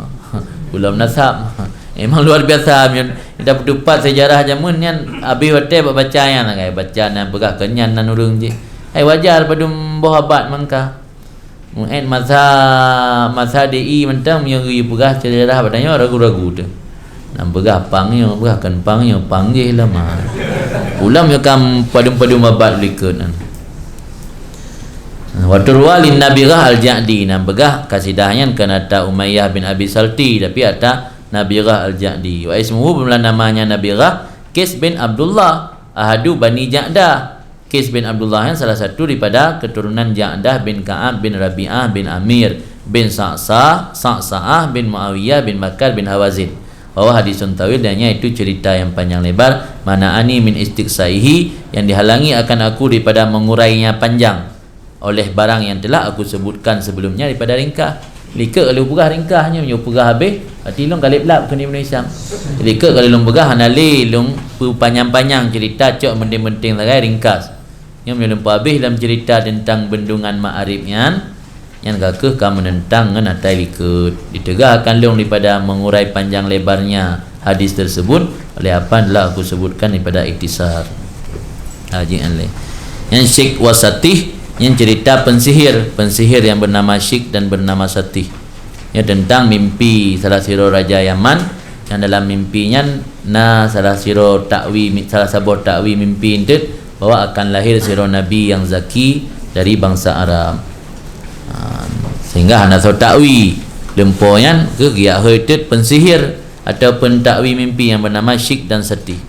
S1: Belum nasab. Memang luar biasa kita berdupat sejarah zaman yang abi wate baca yang kai baca nan begah kenyan nan urang je. Ai wajar padum boh abad mangka. Mungkin masa DI mentang yang begah sejarah badanya ragu-ragu tu. Nan begah pangnya begah kan pangnya panggil lama. Ulam yo kam padum-padum abad likeun. Waturwa lin Nabirah Al-Ja'di, nan begah kasidahnya kana ta Umayyah bin Abi Salti tapi ada Nabirah Al-Ja'di. Wa ismuhu, bermula namanya Nabirah, Qais bin Abdullah ahadu Bani Ja'dah. Qais bin Abdullah yang salah satu daripada keturunan Ja'dah bin Ka'ab bin Rabi'ah bin Amir bin Sa'sa'ah bin Muawiyah bin Bakar bin Hawazin. Bahwa hadisun tawil, dannya itu cerita yang panjang lebar. Mana ani min istiqsaihi, yang dihalangi akan aku daripada mengurainya panjang oleh barang yang telah aku sebutkan sebelumnya daripada ringkas. Lika kalau pegah ringkasnya nyo pegah habis hati long kalip lap kena Malaysia. Lika kalau long pegah hanali long panjang-panjang cerita cok penting-penting sagai ringkas. Nyo lupa habis dalam cerita tentang bendungan ma'arifnya yang kakeh kamu menentang ngan atai lika. Ditegahkan long daripada mengurai panjang lebarnya hadis tersebut oleh apa telah aku sebutkan daripada iktisar. Haji anle. Yang Syekh Wasatih, yang cerita pensihir yang bernama Syekh dan bernama Satih, ya, tentang mimpi salah siro raja Yaman yang dalam mimpinya salah sebuah takwi mimpi itu bahwa akan lahir siro nabi yang zaki dari bangsa Arab. Sehingga hana so takwi lempoyan ke giat heutet pensihir ataupun takwi mimpi yang bernama Syekh dan Satih.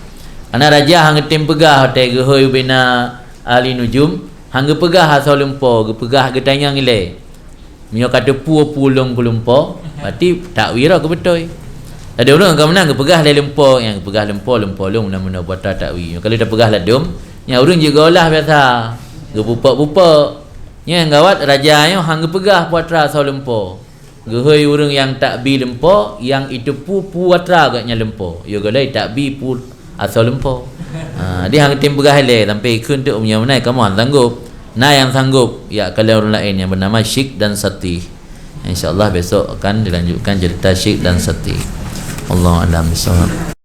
S1: Ana raja hang tem pegah te gehoi bina ahli nujum hangga pegah asal lempo, pegah getanya ngile. Mio kata pulung lempo, berarti tak wira ke betul. Ada orang ke menang ke pegah le lempo, yang pegah lempo long nama buat tak wi. Kalau dah pegah ladum, yang orang juga olah biasa. Ge pupuk. Yang gawat raja nya hangga pegah puatra asal lempo. Gehoi orang yang tak bi lempo, yang itu puatra agaknya lempo. Yo galai tak bi asal lempo. Dia hang tim pegah le sampai ikun tu punya mana kamu sanggup. Yang sanggup ya kalau orang lain yang bernama Syekh dan Satih. Insya-Allah besok akan dilanjutkan cerita Syekh dan Satih. Allahu a'lam bishawab.